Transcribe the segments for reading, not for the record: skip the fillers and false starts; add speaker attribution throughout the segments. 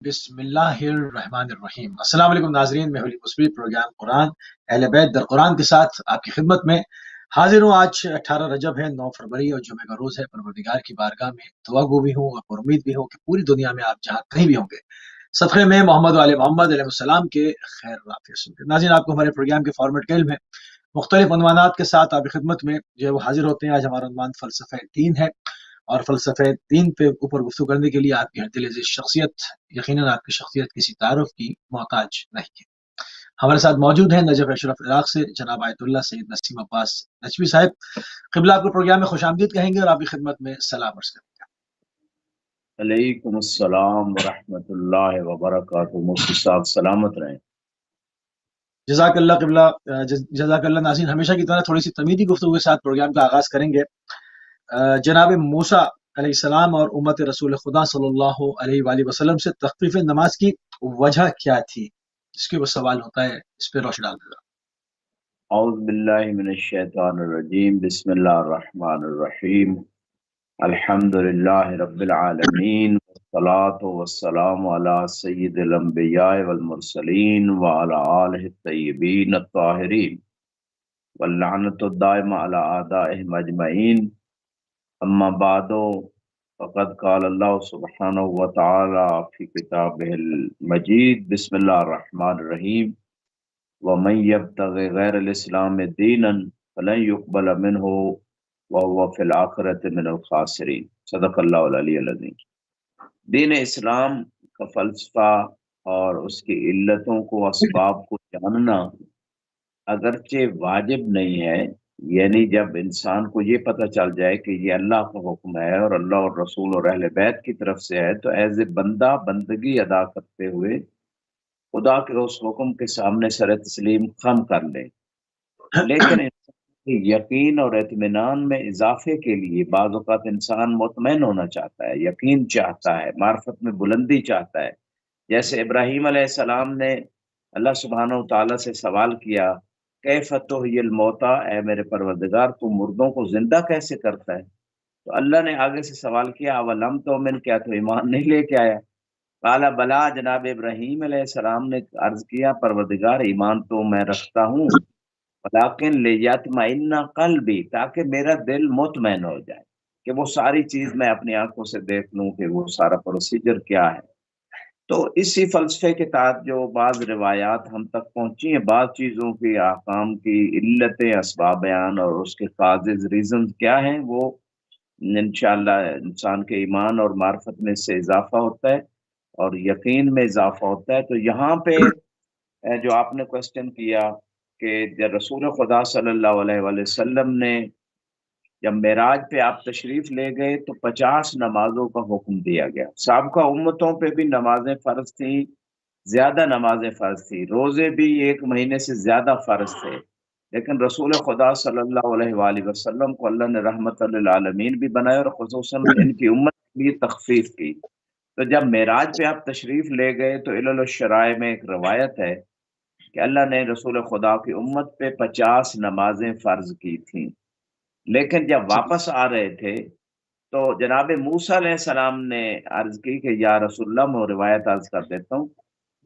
Speaker 1: بسم اللہ الرحمن الرحیم۔ السلام علیکم ناظرین، میں ولی مصبی پروگرام قرآن اہل بیت در قرآن کے ساتھ آپ کی خدمت میں حاضر ہوں۔ آج 18 رجب ہے، 9 فروری اور جمعہ کا روز ہے۔ پروردگار کی بارگاہ میں دعا گو بھی ہوں اور امید بھی ہوں کہ پوری دنیا میں آپ جہاں کہیں بھی ہوں گے صدقے میں محمد علیہ محمد علیہ السلام کے خیر رافیہ سن۔ ناظرین، آپ کو ہمارے پروگرام کے فارمیٹ کا علم ہے، مختلف عنوانات کے ساتھ آپ کی خدمت میں جو ہے وہ حاضر ہوتے ہیں۔ آج ہمارا عنوان فلسفہ دین ہے، اور فلسفہ دین پہ اوپر گفتگو کرنے کے لیے آپ کی دل عزیز شخصیت، یقیناً آپ کی شخصیت کسی تعارف کی محتاج نہیں ہے۔ ہمارے ساتھ موجود ہیں نجف اشرف عراق سے جناب آیت اللہ سید نسیم عباس نجوی صاحب۔ قبلہ آپ کو پروگرام میں خوش آمدید کہیں گے اور آپ کی خدمت میں سلام عرض کریں گے۔
Speaker 2: علیکم السلام ورحمۃ اللہ وبرکاتہ۔ مفتی صاحب سلامت رہیں۔
Speaker 1: جزاک اللہ قبلہ، جزاک اللہ۔ ناظرین، ہمیشہ کی طرح تھوڑی سی تمیدی گفتگو کے ساتھ پروگرام کا آغاز کریں گے۔ جناب موسیٰ علیہ السلام اور امت رسول خدا صلی اللہ علیہ وآلہ وسلم سے تخفیف نماز کی وجہ کیا تھی؟ اس کے وہ سوال ہوتا ہے، اس پہ روشنی ڈال دیں۔
Speaker 2: اعوذ باللہ من الشیطان الرجیم، بسم اللہ الرحمن الرحیم، الحمد للہ رب العالمین، والصلاة والسلام علی سید الانبیاء والمرسلین وعلی آلہ الطیبین الطاہرین واللعنۃ الدائمہ علی اعدائہم اجمعین، اما بعد فقد قال اللہ سبحانہ وتعالی فی کتابہ المجید، بسم اللہ الرحمن الرحیم، ومن یبتغ غیر الاسلام دینا فلن یقبل منہ وهو فی الآخرۃ من الخاسرین۔ صدق اللہ العلی العظیم۔ دین اسلام کا فلسفہ اور اس کی علتوں کو، اسباب کو جاننا اگرچہ واجب نہیں ہے، یعنی جب انسان کو یہ پتہ چل جائے کہ یہ اللہ کا حکم ہے اور اللہ اور رسول اور اہل بیت کی طرف سے ہے، تو ایز اے بندہ بندگی ادا کرتے ہوئے خدا کے اس حکم کے سامنے سر تسلیم خم کر لے۔ لیکن انسان کے یقین اور اطمینان میں اضافے کے لیے بعض اوقات انسان مطمئن ہونا چاہتا ہے، یقین چاہتا ہے، معرفت میں بلندی چاہتا ہے۔ جیسے ابراہیم علیہ السلام نے اللہ سبحانہ وتعالیٰ سے سوال کیا، کیف تحیی الموتی، اے میرے پروردگار تو مردوں کو زندہ کیسے کرتا ہے؟ تو اللہ نے آگے سے سوال کیا، اولم تؤمن، کیا تو ایمان نہیں لے کے آیا؟ قال بلا، جناب ابراہیم علیہ السلام نے عرض کیا، پروردگار ایمان تو میں رکھتا ہوں، لیکن لیطمئن قلبی، تاکہ میرا دل مطمئن ہو جائے کہ وہ ساری چیز میں اپنی آنکھوں سے دیکھ لوں کہ وہ سارا پروسیجر کیا ہے۔ تو اسی فلسفے کے تحت جو بعض روایات ہم تک پہنچی ہیں، بعض چیزوں کی احکام کی علتیں، اسباب بیان اور اس کے کازز ریزنز کیا ہیں، وہ انشاءاللہ انسان کے ایمان اور معرفت میں سے اضافہ ہوتا ہے اور یقین میں اضافہ ہوتا ہے۔ تو یہاں پہ جو آپ نے کوشچن کیا کہ جب رسول خدا صلی اللہ علیہ وآلہ وسلم نے جب معراج پہ آپ تشریف لے گئے تو 50 نمازوں کا حکم دیا گیا۔ سابقہ امتوں پہ بھی نمازیں فرض تھیں، زیادہ نمازیں فرض تھیں، روزے بھی 1 مہینے سے زیادہ فرض تھے، لیکن رسول خدا صلی اللہ علیہ وآلہ وسلم کو اللہ نے رحمت للعالمین بھی بنایا اور خصوصاً ان کی امت کے لیے تخفیف کی۔ تو جب معراج پہ آپ تشریف لے گئے تو علل الشرائع میں ایک روایت ہے کہ اللہ نے رسول خدا کی امت پہ 50 نمازیں فرض کی تھیں، لیکن جب واپس آ رہے تھے تو جناب موسیٰ علیہ السلام نے عرض کی کہ یا رسول اللہ، میں روایت عرض کر دیتا ہوں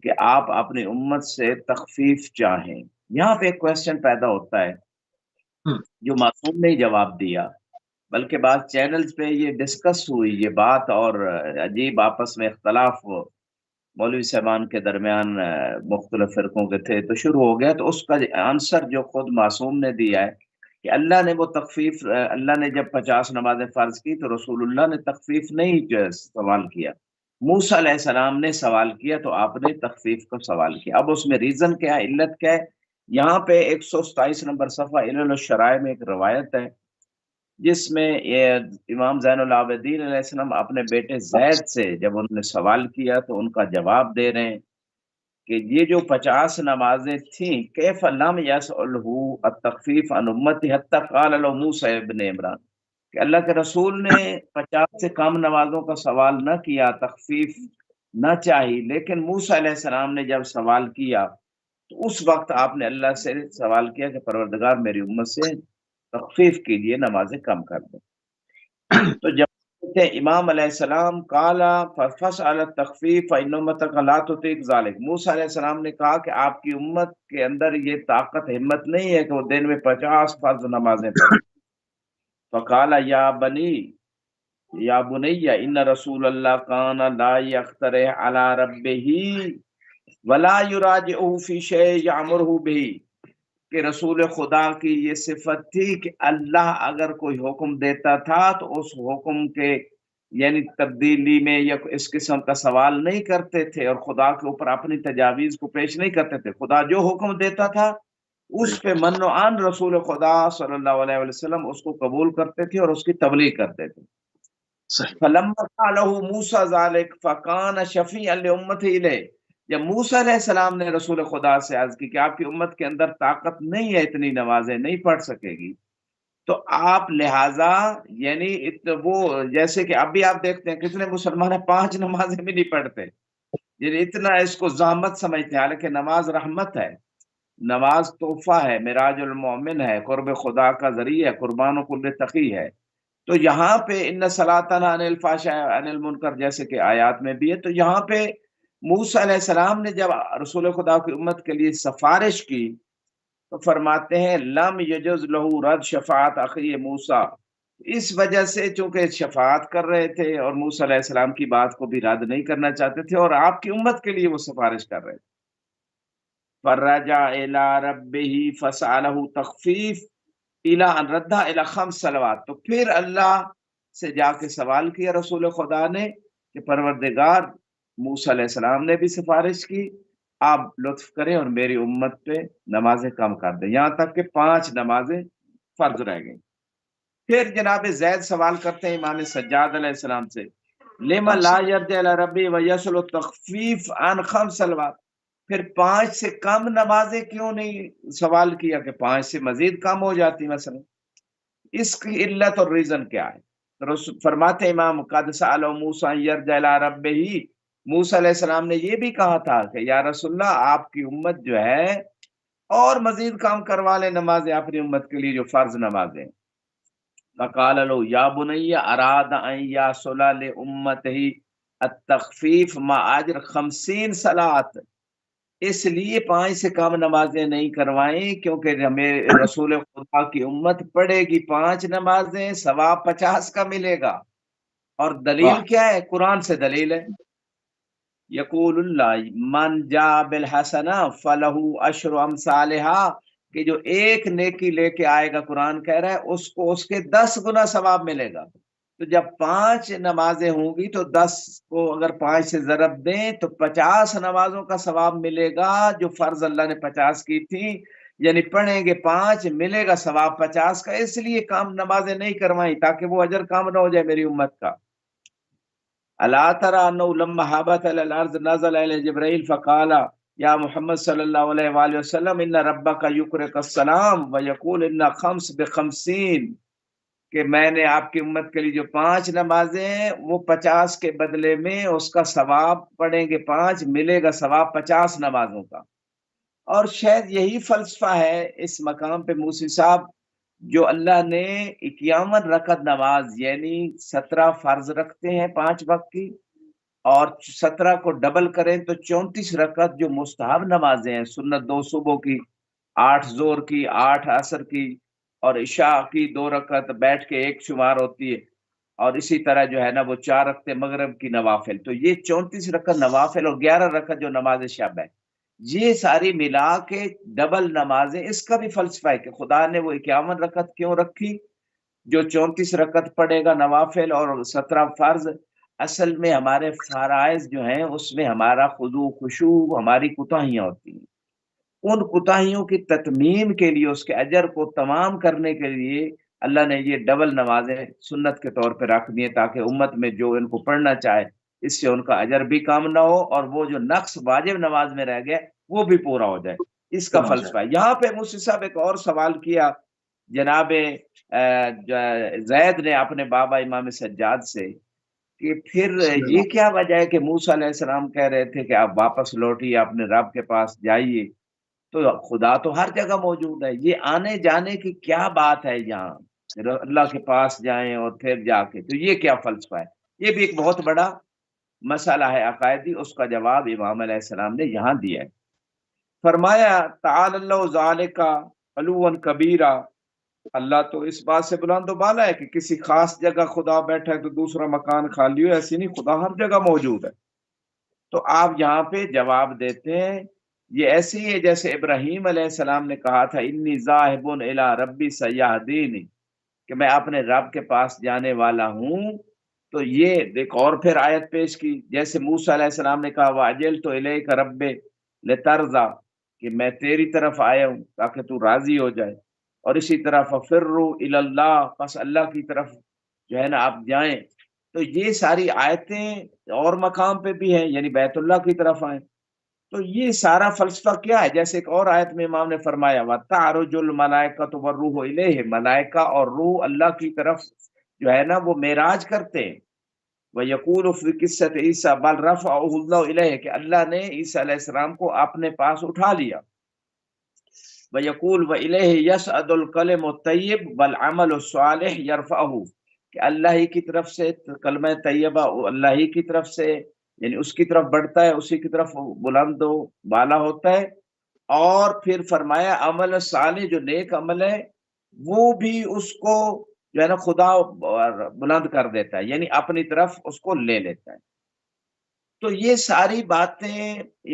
Speaker 2: کہ آپ اپنی امت سے تخفیف چاہیں۔ یہاں پہ ایک کویسچن پیدا ہوتا ہے جو معصوم نے جواب دیا، بلکہ بعض چینلز پہ یہ ڈسکس ہوئی یہ بات اور عجیب آپس میں اختلاف مولوی صاحبان کے درمیان مختلف فرقوں کے تھے تو شروع ہو گیا۔ تو اس کا آنسر جو خود معصوم نے دیا ہے کہ اللہ نے وہ تخفیف، اللہ نے جب 50 نمازیں فرض کی تو رسول اللہ نے تخفیف نہیں سوال کیا، موسیٰ علیہ السلام نے سوال کیا، تو آپ نے تخفیف کا سوال کیا۔ اب اس میں ریزن کیا ہے، علت کیا ہے؟ یہاں پہ 127 نمبر صفحہ علل الشرائع میں ایک روایت ہے جس میں امام زین العابدین علیہ السلام اپنے بیٹے زید سے جب انہوں نے سوال کیا تو ان کا جواب دے رہے ہیں کہ یہ جو 50 نمازیں تھیں، کیف لم یسألہ التخفیف عن امتی حتی قال له موسیٰ ابن عمران، کہ اللہ کے رسول نے 50 سے کم نمازوں کا سوال نہ کیا، تخفیف نہ چاہی، لیکن موسیٰ علیہ السلام نے جب سوال کیا تو اس وقت آپ نے اللہ سے سوال کیا کہ پروردگار میری امت سے تخفیف کیجئے، نمازیں کم کر دیں۔ تو جب کہتے ہیں امام علیہ السلام قالا فسأل التخفیف فإن امتک لا تطیق ذلک، موسیٰ علیہ السلام نے کہا کہ آپ کی امت کے اندر یہ طاقت ہمت نہیں ہے کہ وہ دن میں 50 فرض نمازیں پڑھیں۔ فقال یا بنی ان رسول اللہ کان لا یخترع علی ربہ ولا یراجعہ فی شیء یامرہ بہ، کہ رسول خدا کی یہ صفت تھی کہ اللہ اگر کوئی حکم دیتا تھا تو اس حکم کے یعنی تبدیلی میں یا اس قسم کا سوال نہیں کرتے تھے، اور خدا کے اوپر اپنی تجاویز کو پیش نہیں کرتے تھے۔ خدا جو حکم دیتا تھا اس پہ من و عن رسول خدا صلی اللہ علیہ وسلم اس کو قبول کرتے تھے اور اس کی تبلیغ کرتے تھے۔
Speaker 1: صحیح۔
Speaker 2: فلما قالہ موسیٰ ذلک فکان شفیعا لامتہ الیہ، جب موسیٰ علیہ السلام نے رسول خدا سے عرض کی کہ آپ کی امت کے اندر طاقت نہیں ہے، اتنی نمازیں نہیں پڑھ سکے گی، تو آپ لہٰذا یعنی وہ جیسے کہ اب بھی آپ دیکھتے ہیں کتنے مسلمان 5 نمازیں بھی نہیں پڑھتے، یعنی اتنا اس کو زحمت سمجھتے ہیں، حالانکہ نماز رحمت ہے، نماز تحفہ ہے، معراج المومن ہے، قرب خدا کا ذریعہ ہے، قربان و کل تقی ہے۔ تو یہاں پہ ان صلاۃ تنہی عن الفحشاء عن المنکر جیسے کہ آیات میں بھی ہے، تو یہاں پہ موسیٰ علیہ السلام نے جب رسول خدا کی امت کے لیے سفارش کی تو فرماتے ہیں لم یجوز لہ رد شفاعت اخی موسیٰ، اس وجہ سے چونکہ شفاعت کر رہے تھے اور موسیٰ علیہ السلام کی بات کو بھی رد نہیں کرنا چاہتے تھے، اور آپ کی امت کے لیے وہ سفارش کر رہے تھے۔ فرجع الی ربہ فسألہ تخفیف الی ان ردہ الی 5 صلوات، تو پھر اللہ سے جا کے سوال کیا رسول خدا نے کہ پروردگار، موسیٰ علیہ السلام نے بھی سفارش کی، آپ لطف کریں اور میری امت پہ نمازیں کم کر دیں، یہاں تک کہ 5 نمازیں فرض رہ گئیں۔ پھر جناب زید سوال کرتے ہیں امام سجاد علیہ السلام سے لما لا یرجع الی ربہ ویسأل التخفیف عن 5 صلوات، پھر 5 سے کم نمازیں کیوں نہیں سوال کیا کہ 5 سے مزید کم ہو جاتی مثلا، اس کی علت اور ریزن کیا ہے؟ فرماتے امام قد سأل موسیٰ ان یرجع الی ربہ، موسیٰ علیہ السلام نے یہ بھی کہا تھا کہ یا رسول اللہ آپ کی امت جو ہے اور مزید کام کروا لے نمازیں اپنی امت کے لیے جو فرض نمازیں۔ فقال لو یا بنی اراد ان یصل لامتہ التخفیف مع اجر 50 صلاۃ، اس لیے 5 سے کم نمازیں نہیں کروائیں کیونکہ ہمیں رسول خدا کی امت پڑھے گی 5 نمازیں، ثواب 50 کا ملے گا۔ اور دلیل کیا ہے؟ قرآن سے دلیل ہے، یقول اللہ من جاء بالحسنہ فلہ عشر امثالہا، کہ جو ایک نیکی لے کے آئے گا، قرآن کہہ رہا ہے اس کو اس کے 10 گنا ثواب ملے گا۔ تو جب 5 نمازیں ہوں گی تو 10 کو اگر 5 سے ضرب دیں تو 50 نمازوں کا ثواب ملے گا، جو فرض اللہ نے 50 کی تھی، یعنی پڑھیں گے 5 ملے گا ثواب 50 کا، اس لیے کام نمازیں نہیں کروائیں تاکہ وہ اجر کام نہ ہو جائے میری امت کا۔ الا تری انہ لما هبط الى الارض نزل الى جبرائیل فقال یا محمد صلی اللہ علیہ وآلہ وسلم ان ربک یقرئک السلام ویقول ان 5 ب50، کہ میں نے آپ کی امت کے لیے جو 5 نمازیں ہیں وہ 50 کے بدلے میں اس کا ثواب پڑھیں گے 5، ملے گا ثواب 50 نمازوں کا۔ اور شاید یہی فلسفہ ہے اس مقام پہ موسی صاحب، جو اللہ نے 51 رکعت نماز یعنی 17 فرض رکھتے ہیں 5 وقت کی، اور 17 کو ڈبل کریں تو 34 رکعت جو مستحب نمازیں ہیں، سنت 2 صبح کی، 8 ظہر کی، 8 عصر کی، اور عشاء کی 2 رکعت بیٹھ کے 1 شمار ہوتی ہے، اور اسی طرح جو ہے نا وہ 4 رکعتیں مغرب کی نوافل، تو یہ 34 رکعت نوافل اور 11 رکعت جو نماز شب ہے، یہ ساری ملا کے ڈبل نمازیں۔ اس کا بھی فلسفہ ہے کہ خدا نے وہ 51 رکعت کیوں رکھی، جو 34 رکعت پڑے گا نوافل اور 17 فرض، اصل میں ہمارے فرائض جو ہیں اس میں ہمارا خضوع خشوع، ہماری کوتاہیاں ہوتی ہیں، ان کوتاہیوں کی تتمیم کے لیے، اس کے اجر کو تمام کرنے کے لیے اللہ نے یہ ڈبل نمازیں سنت کے طور پہ رکھ دی ہیں، تاکہ امت میں جو ان کو پڑھنا چاہے اس سے ان کا اجر بھی کام نہ ہو، اور وہ جو نقص واجب نماز میں رہ گیا وہ بھی پورا ہو جائے، اس کا فلسفہ ہے۔ یہاں پہ موسی صاحب ایک اور سوال کیا جناب زید نے اپنے بابا امام سجاد سے کہ پھر یہ کیا وجہ ہے کہ موسیٰ علیہ السلام کہہ رہے تھے کہ آپ واپس لوٹیے اپنے رب کے پاس جائیے، تو خدا تو ہر جگہ موجود ہے، یہ آنے جانے کی کیا بات ہے یہاں؟ اللہ کے پاس جائیں اور پھر جا کے، تو یہ کیا فلسفہ ہے؟ یہ بھی ایک بہت بڑا مسئلہ ہے عقائدی، اس کا جواب امام علیہ السلام نے یہاں دیا ہے۔ فرمایا تعالی اللہ ذالک علوا کبیرا، اللہ تو اس بات سے بلند و بالا ہے کہ کسی خاص جگہ خدا بیٹھا ہے تو دوسرا مکان خالی ہو، ایسی نہیں، خدا ہر جگہ موجود ہے۔ تو آپ یہاں پہ جواب دیتے ہیں یہ ایسے ہی ہے جیسے ابراہیم علیہ السلام نے کہا تھا انی ذاہب الی ربی سیہدینی، کہ میں اپنے رب کے پاس جانے والا ہوں۔ تو یہ ایک اور پھر آیت پیش کی، جیسے موسیٰ علیہ السلام نے کہا وَعَجِلْتُ إِلَيْكَ رَبِّ لِتَرْضَىٰ، کہ میں تیری طرف آیا ہوں تاکہ تو راضی ہو جائے۔ اور اسی طرح فَفِرُّوا إِلَى اللَّهِ، پس اللہ کی طرف جو ہے نا آپ جائیں۔ تو یہ ساری آیتیں اور مقام پہ بھی ہیں، یعنی بیت اللہ کی طرف آئیں۔ تو یہ سارا فلسفہ کیا ہے؟ جیسے ایک اور آیت میں امام نے فرمایا وَتَعْرُجُ الْمَلَائِكَةُ وَالرُّوحُ إِلَيْهِ، ملائکہ اور روح اللہ کی طرف جو ہے نا وہ معراج کرتے ہیں۔ وَيَقُولُ فِي قِصَّةِ عِيسَىٰ بَلْ رَفَعَهُ اللَّهُ إِلَيْهِ، کہ اللہ نے عیسیٰ علیہ السلام کو اپنے پاس اٹھا لیا۔ وَيَقُولُ وَإِلَيْهِ يَصْعَدُ الْكَلِمُ الطَّيِّبُ وَالْعَمَلُ الصَّالِحُ يَرْفَعُهُ، کہ اللہ ہی کی طرف سے کلمہ طیبہ اللہ ہی کی طرف سے یعنی اس کی طرف بڑھتا ہے، اسی کی طرف بلند و بالا ہوتا ہے۔ اور پھر فرمایا عمل صالح، جو نیک عمل ہے وہ بھی اس کو جو ہے نا خدا بلند کر دیتا ہے، یعنی اپنی طرف اس کو لے لیتا ہے۔ تو یہ ساری باتیں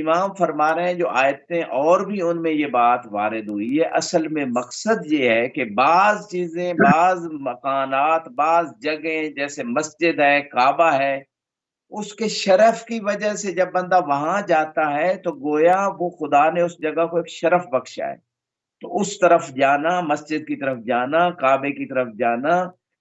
Speaker 2: امام فرما رہے ہیں جو آیتیں، اور بھی ان میں یہ بات وارد ہوئی ہے۔ اصل میں مقصد یہ ہے کہ بعض چیزیں، بعض مکانات، بعض جگہیں جیسے مسجد ہے، کعبہ ہے، اس کے شرف کی وجہ سے جب بندہ وہاں جاتا ہے تو گویا وہ خدا نے اس جگہ کو ایک شرف بخشا ہے۔ تو اس طرف جانا، مسجد کی طرف جانا، کعبے کی طرف جانا،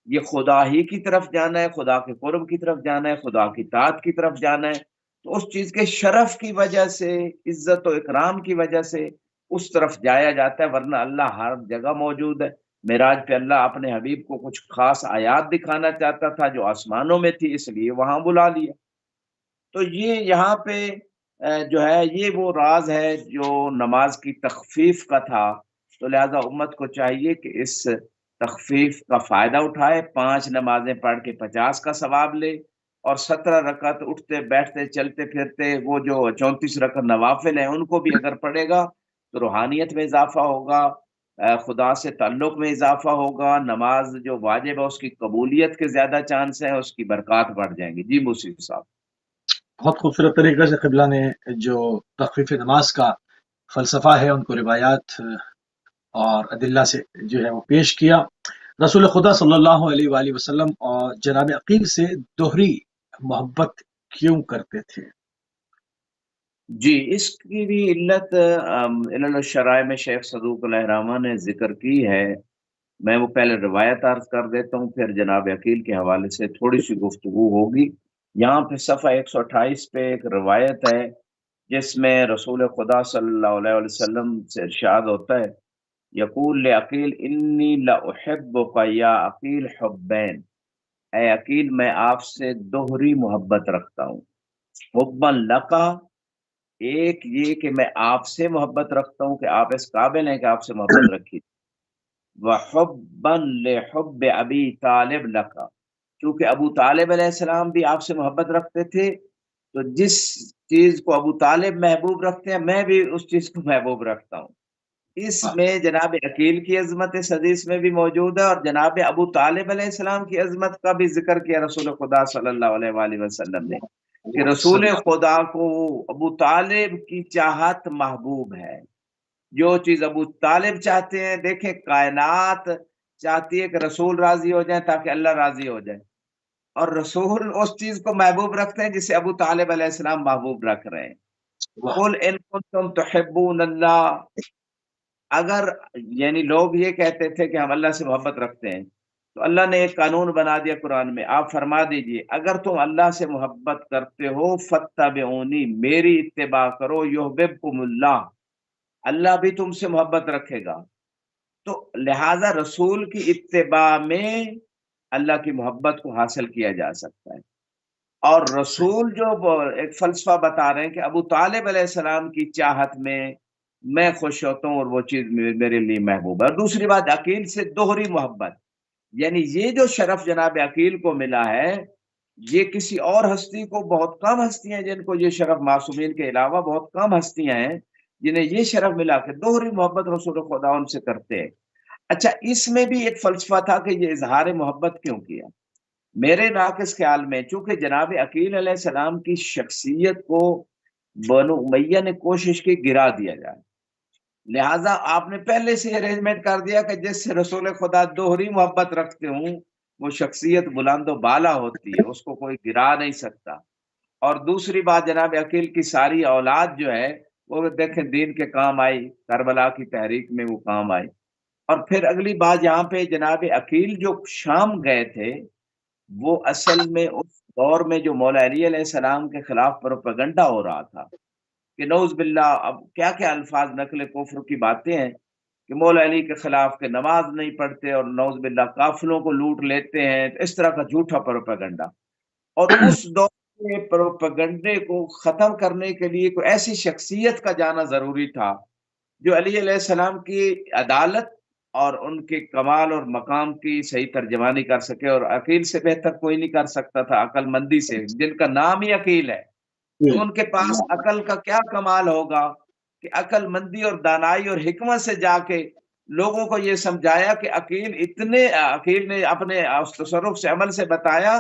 Speaker 2: یہ خدا ہی کی طرف جانا ہے، خدا کے قرب کی طرف جانا ہے، خدا کی طاعت کی طرف جانا ہے۔ تو اس چیز کے شرف کی وجہ سے، عزت و اکرام کی وجہ سے اس طرف جایا جاتا ہے، ورنہ اللہ ہر جگہ موجود ہے۔ معراج پہ اللہ اپنے حبیب کو کچھ خاص آیات دکھانا چاہتا تھا جو آسمانوں میں تھی، اس لیے وہاں بلا لیا۔ تو یہ یہاں پہ جو ہے یہ وہ راز ہے جو نماز کی تخفیف کا تھا۔ تو لہذا امت کو چاہیے کہ اس تخفیف کا فائدہ اٹھائے، 5 نمازیں پڑھ کے 50 کا ثواب لے، اور 17 رکعت اٹھتے بیٹھتے چلتے پھرتے وہ جو 34 رکعت نوافل ہیں ان کو بھی اگر پڑھے گا تو روحانیت میں اضافہ ہوگا، خدا سے تعلق میں اضافہ ہوگا، نماز جو واجب ہے اس کی قبولیت کے زیادہ چانس ہیں، اس کی برکات بڑھ جائیں گی۔ جی موسیف صاحب۔
Speaker 1: بہت خوبصورت طریقے سے قبلہ نے جو تخفیف نماز کا فلسفہ ہے ان کو روایات اور ادلہ سے جو ہے وہ پیش کیا۔ رسول خدا صلی اللہ علیہ وآلہ وسلم اور جناب عقیل سے دوہری محبت کیوں کرتے تھے؟
Speaker 2: جی اس کی بھی علت علل الشرائع میں شیخ صدوق الہرامہ نے ذکر کی ہے۔ میں وہ پہلے روایت عرض کر دیتا ہوں، پھر جناب عقیل کے حوالے سے تھوڑی سی گفتگو ہوگی۔ یہاں پہ صفحہ 128 پہ ایک روایت ہے جس میں رسول خدا صلی اللہ علیہ وسلم سے ارشاد ہوتا ہے یقول لعقیل انی لاحبک یا عقیل حبین، اے عقیل میں آپ سے دوہری محبت رکھتا ہوں۔ حبن لکا، ایک یہ کہ میں آپ سے محبت رکھتا ہوں کہ آپ اس قابل ہیں کہ آپ سے محبت رکھی، وحبن لحب ابی طالب لکا، کیونکہ ابو طالب علیہ السلام بھی آپ سے محبت رکھتے تھے، تو جس چیز کو ابو طالب محبوب رکھتے ہیں میں بھی اس چیز کو محبوب رکھتا ہوں۔ اس میں جناب عقیل کی عظمت اس حدیث میں بھی موجود ہے، اور جناب ابو طالب علیہ السلام کی عظمت کا بھی ذکر کیا رسول خدا صلی اللہ علیہ وآلہ وسلم نے، کہ رسول خدا کو ابو طالب کی چاہت محبوب ہے۔ جو چیز ابو طالب چاہتے ہیں، دیکھیں کائنات چاہتی ہے کہ رسول راضی ہو جائیں تاکہ اللہ راضی ہو جائے، اور رسول اس چیز کو محبوب رکھتے ہیں جسے ابو طالب علیہ السلام محبوب رکھ رہے ہیں۔ قل ان کنتم تحبون اللہ، اگر یعنی لوگ یہ کہتے تھے کہ ہم اللہ سے محبت رکھتے ہیں، تو اللہ نے ایک قانون بنا دیا قرآن میں، آپ فرما دیجئے اگر تم اللہ سے محبت کرتے ہو فاتبعونی، میری اتباع کرو، یحببکم اللہ، اللہ بھی تم سے محبت رکھے گا۔ تو لہذا رسول کی اتباع میں اللہ کی محبت کو حاصل کیا جا سکتا ہے۔ اور رسول جو ایک فلسفہ بتا رہے ہیں کہ ابو طالب علیہ السلام کی چاہت میں خوش ہوتا ہوں اور وہ چیز میرے لیے محبوب ہے۔ اور دوسری بات عقیل سے دوہری محبت، یعنی یہ جو شرف جناب عقیل کو ملا ہے، یہ کسی اور ہستی کو، بہت کم ہستیاں جن کو یہ شرف، معصومین کے علاوہ بہت کم ہستیاں ہیں جنہیں یہ شرف ملا کہ دوہری محبت رسول خدا ان سے کرتے ہیں۔ اچھا، اس میں بھی ایک فلسفہ تھا کہ یہ اظہار محبت کیوں کیا؟ میرے ناقص خیال میں چونکہ جناب عقیل علیہ السلام کی شخصیت کو بنو امیہ نے کوشش کی گرا دیا جائے، لہٰذا آپ نے پہلے سے ارینجمنٹ کر دیا کہ جس سے رسول خدا دوہری محبت رکھتے ہوں وہ شخصیت بلند و بالا ہوتی ہے، اس کو کوئی گرا نہیں سکتا۔ اور دوسری بات، جناب عقیل کی ساری اولاد جو ہے وہ دیکھیں دین کے کام آئی، کربلا کی تحریک میں وہ کام آئی۔ اور پھر اگلی بات یہاں پہ، جناب عقیل جو شام گئے تھے وہ اصل میں اس دور میں جو مولا علی علیہ السلام کے خلاف پروپیگنڈا ہو رہا تھا کہ نعوذ باللہ، اب کیا کیا الفاظ نقل کفر کی باتیں ہیں کہ مولا علی کے خلاف کہ نماز نہیں پڑھتے اور نعوذ باللہ قافلوں کو لوٹ لیتے ہیں، اس طرح کا جھوٹا پروپیگنڈا۔ اور اس دور کے پروپیگنڈے کو ختم کرنے کے لیے کوئی ایسی شخصیت کا جانا ضروری تھا جو علی علیہ السلام کی عدالت اور ان کے کمال اور مقام کی صحیح ترجمانی کر سکے، اور عقیل سے بہتر کوئی نہیں کر سکتا تھا، عقل مندی سے، جن کا نام ہی عقیل ہے تو ان کے پاس عقل کا کیا کمال ہوگا کہ عقل مندی اور دانائی اور حکمت سے جا کے لوگوں کو یہ سمجھایا کہ عقیل نے اپنے تصرف سے، عمل سے بتایا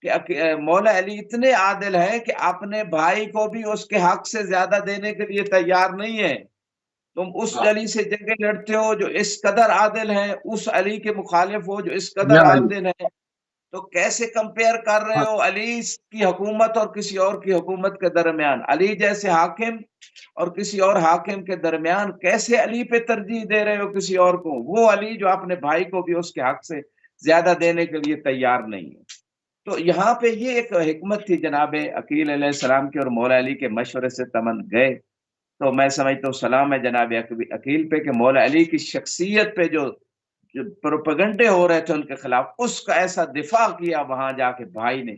Speaker 2: کہ مولا علی اتنے عادل ہیں کہ اپنے بھائی کو بھی اس کے حق سے زیادہ دینے کے لیے تیار نہیں ہے۔ تم اس علی سے جنگیں لڑتے ہو جو اس قدر عادل ہیں، اس علی کے مخالف ہو جو اس قدر عادل ہیں، تو کیسے کمپیئر کر رہے ہو علی کی حکومت اور کسی اور کی حکومت کے درمیان؟ علی جیسے حاکم اور کسی اور حاکم کے درمیان کیسے علی پہ ترجیح دے رہے ہو کسی اور کو؟ وہ علی جو اپنے بھائی کو بھی اس کے حق سے زیادہ دینے کے لیے تیار نہیں ہے۔ تو یہاں پہ یہ ایک حکمت تھی جناب عقیل علیہ السلام کی، اور مولا علی کے مشورے سے تمن گئے۔ تو میں سمجھتا ہوں سلام ہے جناب عقیل پہ کہ مولا علی کی شخصیت پہ جو پروپیگنڈے ہو رہے تھے ان کے خلاف، اس کا ایسا دفاع کیا وہاں جا کے بھائی نے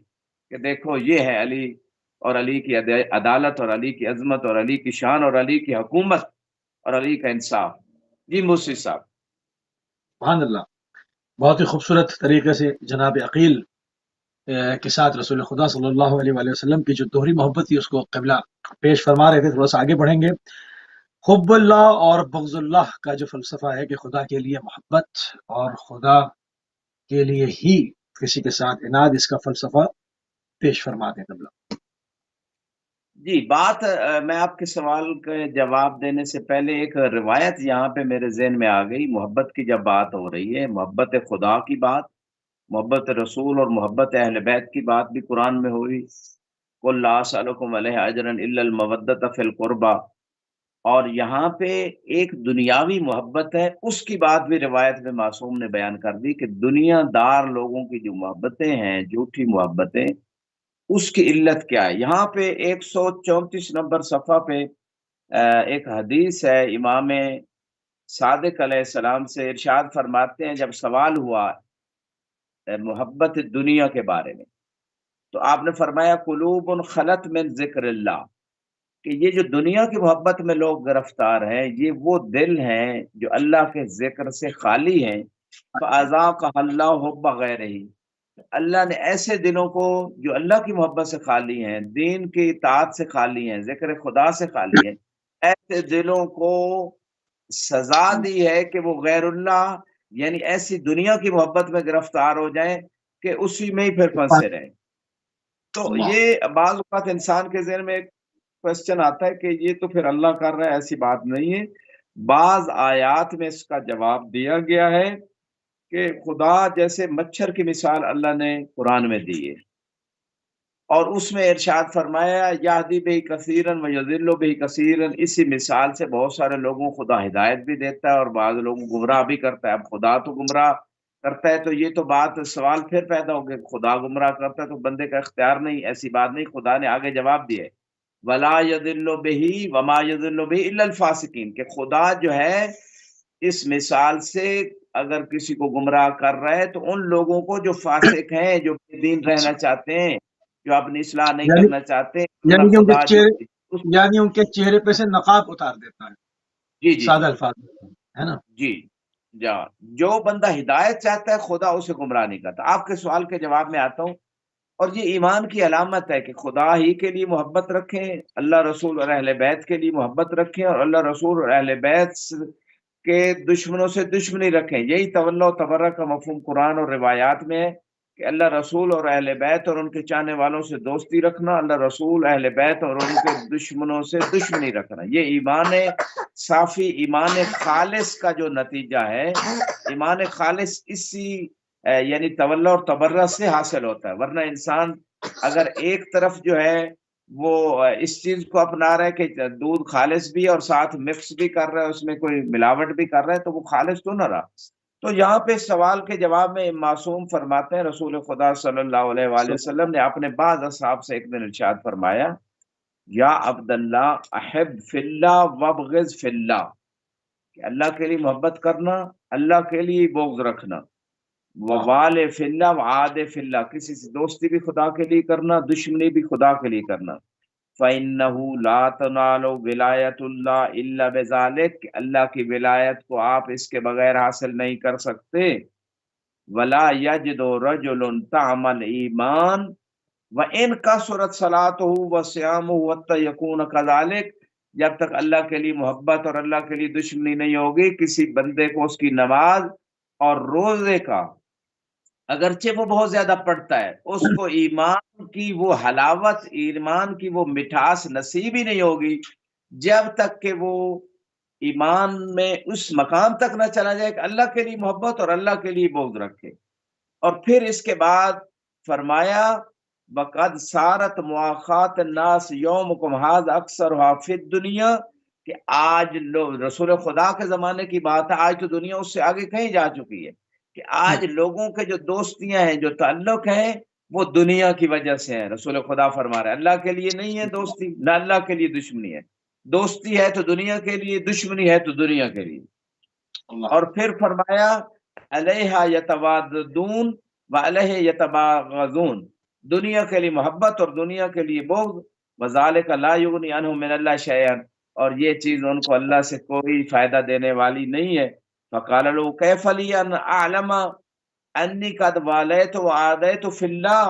Speaker 2: کہ دیکھو یہ ہے علی، اور علی کی عدالت اور علی کی عظمت اور علی کی شان اور علی کی حکومت اور علی کا انصاف۔ جی موسی صاحب۔
Speaker 1: سبحان اللہ، بہت ہی خوبصورت طریقے سے جناب عقیل کے ساتھ رسول خدا صلی اللہ علیہ وآلہ وسلم کی جو دوہری محبت تھی اس کو قبلہ پیش فرما رہے تھے۔ تھوڑا سا آگے بڑھیں گے۔ حب اللہ اور بغض اللہ کا جو فلسفہ ہے کہ خدا کے لیے محبت اور خدا کے لیے ہی کسی کے ساتھ عناد، اس کا فلسفہ پیش فرما دیں قبلہ۔
Speaker 2: جی، بات میں آپ کے سوال کا جواب دینے سے پہلے ایک روایت یہاں پہ میرے ذہن میں آ گئی۔ محبت کی جب بات ہو رہی ہے، محبت خدا کی بات، محبت رسول اور محبت اہل بیت کی بات بھی قرآن میں ہوئی۔ قل لا اسألکم علیہ اجرا الا المودۃ فی القربى، اور یہاں پہ ایک دنیاوی محبت ہے، اس کی بات بھی روایت میں معصوم نے بیان کر دی کہ دنیا دار لوگوں کی جو محبتیں ہیں، جھوٹی محبتیں، اس کی علت کیا ہے۔ یہاں پہ 134 نمبر صفحہ پہ ایک حدیث ہے، امام صادق علیہ السلام سے ارشاد فرماتے ہیں، جب سوال ہوا محبت دنیا کے بارے میں تو آپ نے فرمایا قلوب خلت من ذکر اللہ، کہ یہ جو دنیا کی محبت میں لوگ گرفتار ہیں یہ وہ دل ہیں جو اللہ کے ذکر سے خالی ہیں۔ فَأَذَاقَهَا اللَّهُ حُبَّ غَيْرِهِ، اللہ نے ایسے دلوں کو جو اللہ کی محبت سے خالی ہیں، دین کی اطاعت سے خالی ہیں، ذکر خدا سے خالی ہیں، ایسے دلوں کو سزا دی ہے کہ وہ غیر اللہ یعنی ایسی دنیا کی محبت میں گرفتار ہو جائیں کہ اسی میں ہی پھر پھنسے رہیں۔ تو یہ بعض اوقات انسان کے ذہن میں ایک کوشچن آتا ہے کہ یہ تو پھر اللہ کر رہا ہے، ایسی بات نہیں ہے۔ بعض آیات میں اس کا جواب دیا گیا ہے کہ خدا جیسے مچھر کی مثال اللہ نے قرآن میں دی ہے، اور اس میں ارشاد فرمایا یہدی بہ کثیرن و یضل بہ کثیرن، اسی مثال سے بہت سارے لوگوں کو خدا ہدایت بھی دیتا ہے اور بعض لوگوں کو گمراہ بھی کرتا ہے۔ اب خدا تو گمراہ کرتا ہے تو یہ تو بات سوال پھر پیدا ہو گیا، خدا گمراہ کرتا ہے تو بندے کا اختیار نہیں، ایسی بات نہیں۔ خدا نے آگے جواب دیا ہے ولا یضل بہ وما یضل بہ الا الفاسقین، کہ خدا جو ہے اس مثال سے اگر کسی کو گمراہ کر رہا ہے تو ان لوگوں کو جو فاسق ہیں، جو بے دین رہنا چاہتے ہیں، جو اپنی اصلاح نہیں کرنا چاہتے،
Speaker 1: یعنی ان کے چہرے پہ سے نقاب اتار دیتا ہے،
Speaker 2: جی جی
Speaker 1: سادہ الفاظ ہے نا۔
Speaker 2: جی جو بندہ ہدایت چاہتا ہے خدا اسے گمراہ نہیں کرتا۔ آپ کے سوال کے جواب میں آتا ہوں، اور یہ ایمان کی علامت ہے کہ خدا ہی کے لیے محبت رکھیں، اللہ رسول اور اہل بیت کے لیے محبت رکھیں، اور اللہ رسول اور اہل بیت کے دشمنوں سے دشمنی رکھیں۔ یہی تولا و تبرہ کا مفہوم قرآن اور روایات میں ہے کہ اللہ رسول اور اہل بیت اور ان کے چاہنے والوں سے دوستی رکھنا، اللہ رسول، اہل بیت اور ان کے دشمنوں سے دشمنی رکھنا۔ یہ ایمان صافی، ایمان خالص کا جو نتیجہ ہے، ایمان خالص اسی یعنی تولا اور تبرہ سے حاصل ہوتا ہے۔ ورنہ انسان اگر ایک طرف جو ہے وہ اس چیز کو اپنا رہا ہے کہ دودھ خالص بھی اور ساتھ مکس بھی کر رہا ہے، اس میں کوئی ملاوٹ بھی کر رہا ہے، تو وہ خالص تو نہ رہا۔ تو یہاں پہ سوال کے جواب میں معصوم فرماتے ہیں، رسول خدا صلی اللہ علیہ وآلہ وسلم نے اپنے بعض اصحاب سے ایک دن ارشاد فرمایا، یا عبداللہ احب فی اللہ وابغض فی اللہ، کہ اللہ کے لیے محبت کرنا، اللہ کے لیے بغض رکھنا، ووال فی اللہ وعاد فی اللہ، کسی سے دوستی بھی خدا کے لیے کرنا، دشمنی بھی خدا کے لیے کرنا۔ فَإِنَّهُ لَا تَنَالُ وِلَایَةُ اللَّهِ إِلَّا بِذَلِكَ، کہ اللہ کی ولایت کو آپ اس کے بغیر حاصل نہیں کر سکتے۔ وَلَا يَجِدُ رَجُلٌ طَعْمَ الْإِيمَانِ وَإِنْ كَثُرَتْ صَلَاتُهُ وَصِيَامُهُ حَتَّى يَكُونَ كَذَلِكَ، جب تک اللہ کے لیے محبت اور اللہ کے لیے دشمنی نہیں ہوگی، کسی بندے کو اس کی نماز اور روزے کا اگرچہ وہ بہت زیادہ پڑھتا ہے، اس کو ایمان کی وہ حلاوت، ایمان کی وہ مٹھاس نصیب ہی نہیں ہوگی جب تک کہ وہ ایمان میں اس مقام تک نہ چلا جائے کہ اللہ کے لیے محبت اور اللہ کے لیے بغض رکھے۔ اور پھر اس کے بعد فرمایا، وَقَدْ سَارَتْ مُؤَاخَاةُ النَّاسِ يَوْمُكُمْ هَٰذَا أَكْثَرُهَا فِي الدُّنْيَا، کہ آج رسول خدا کے زمانے کی بات ہے، آج تو دنیا اس سے آگے کہیں جا چکی ہے کہ آج لوگوں کے جو دوستیاں ہیں، جو تعلق ہیں، وہ دنیا کی وجہ سے ہیں۔ رسول خدا فرما رہے ہیں اللہ کے لیے نہیں ہے دوستی، نہ اللہ کے لیے دشمنی ہے۔ دوستی ہے تو دنیا کے لیے، دشمنی ہے تو دنیا کے لیے۔ اور پھر فرمایا، علیہا یتوادون وعلیہ یتباغضون، دنیا کے لیے محبت اور دنیا کے لیے بغض، وذالک لا یغنی عنہ من اللہ شیئا، اور یہ چیز ان کو اللہ سے کوئی فائدہ دینے والی نہیں ہے۔ فقال له کیف لی ان اعلم انی قد والیت وعادیت فی اللہ،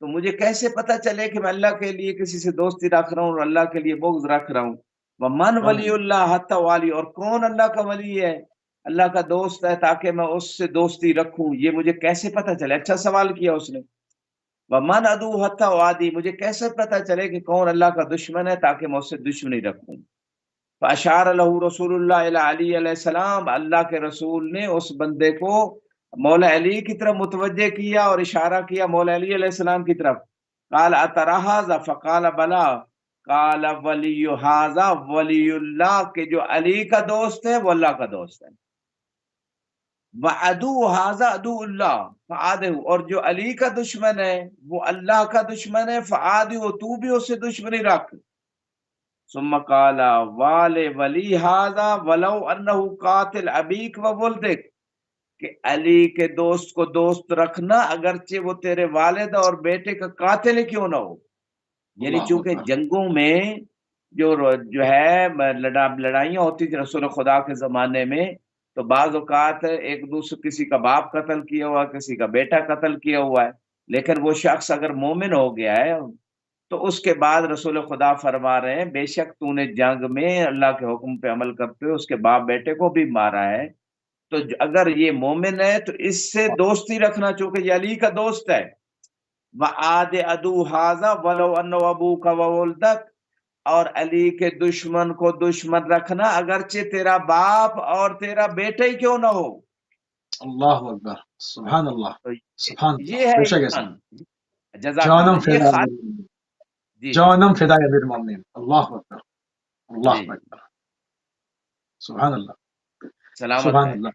Speaker 2: تو مجھے کیسے پتہ چلے کہ میں اللہ کے لیے کسی سے دوستی رکھ رہا ہوں اور اللہ کے لیے بغض رکھ رہا ہوں۔ ومن ولی اللہ حتی والی، اور کون اللہ کا ولی ہے، اللہ کا دوست ہے تاکہ میں اس سے دوستی رکھوں، یہ مجھے کیسے پتہ چلے؟ اچھا سوال کیا اس نے۔ ومن عدو حتی وادی، مجھے کیسے پتہ چلے کہ کون اللہ کا دشمن ہے تاکہ میں اس سے دشمنی رکھوں۔ فاشار له رسول اللہ علی علی علیہ السلام، اللہ کے رسول نے اس بندے کو مولا علی کی طرف متوجہ کیا اور اشارہ کیا مولا علی علیہ السلام کی طرف۔ قال اترى هذا، فقال بلا، قال ولی هذا ولی اللہ، کہ جو علی کا دوست ہے وہ اللہ کا دوست ہے۔ وعدو هذا عدو اللہ فعادہ، اور جو علی کا دشمن ہے وہ اللہ کا دشمن ہے، فعادہ، تو بھی اس سے دشمنی رکھ۔ ثم قال وال ولی هذا ولو انه قاتل ابیک وولدک، کہ علی کے دوست کو دوست رکھنا اگرچہ وہ تیرے والد اور بیٹے کا قاتل کیوں نہ ہو۔ یعنی چونکہ جنگوں میں جو ہے لڑائیاں ہوتی تھی رسول خدا کے زمانے میں، تو بعض اوقات ایک دوسرے، کسی کا باپ قتل کیا ہوا، کسی کا بیٹا قتل کیا ہوا ہے، لیکن وہ شخص اگر مومن ہو گیا ہے تو اس کے بعد رسول خدا فرما رہے ہیں، بے شک تو نے جنگ میں اللہ کے حکم پہ عمل کرتے ہوئے اس کے باپ بیٹے کو بھی مارا ہے، تو اگر یہ مومن ہے تو اس سے دوستی رکھنا چونکہ یہ علی کا دوست ہے۔ وعاد عدو هذا ولو انه ابوک وولدک، اور علی کے دشمن کو دشمن رکھنا اگرچہ تیرا باپ اور تیرا بیٹا ہی کیوں نہ ہو۔
Speaker 1: اللہ اکبر، سبحان اللہ، سبحان
Speaker 2: یہ
Speaker 1: اللہ،
Speaker 2: ہے
Speaker 1: بے شک ایسا۔
Speaker 2: ایمان۔ جزاک
Speaker 1: جانم
Speaker 2: اللہ، یہ
Speaker 1: فدا
Speaker 2: خالص جی
Speaker 1: جانم فدا امیر المومنین، اللہ اکبر، اللہ
Speaker 2: جی
Speaker 1: اکبر، سبحان اللہ،
Speaker 2: سلامت
Speaker 1: سبحان
Speaker 2: ہے۔
Speaker 1: اللہ۔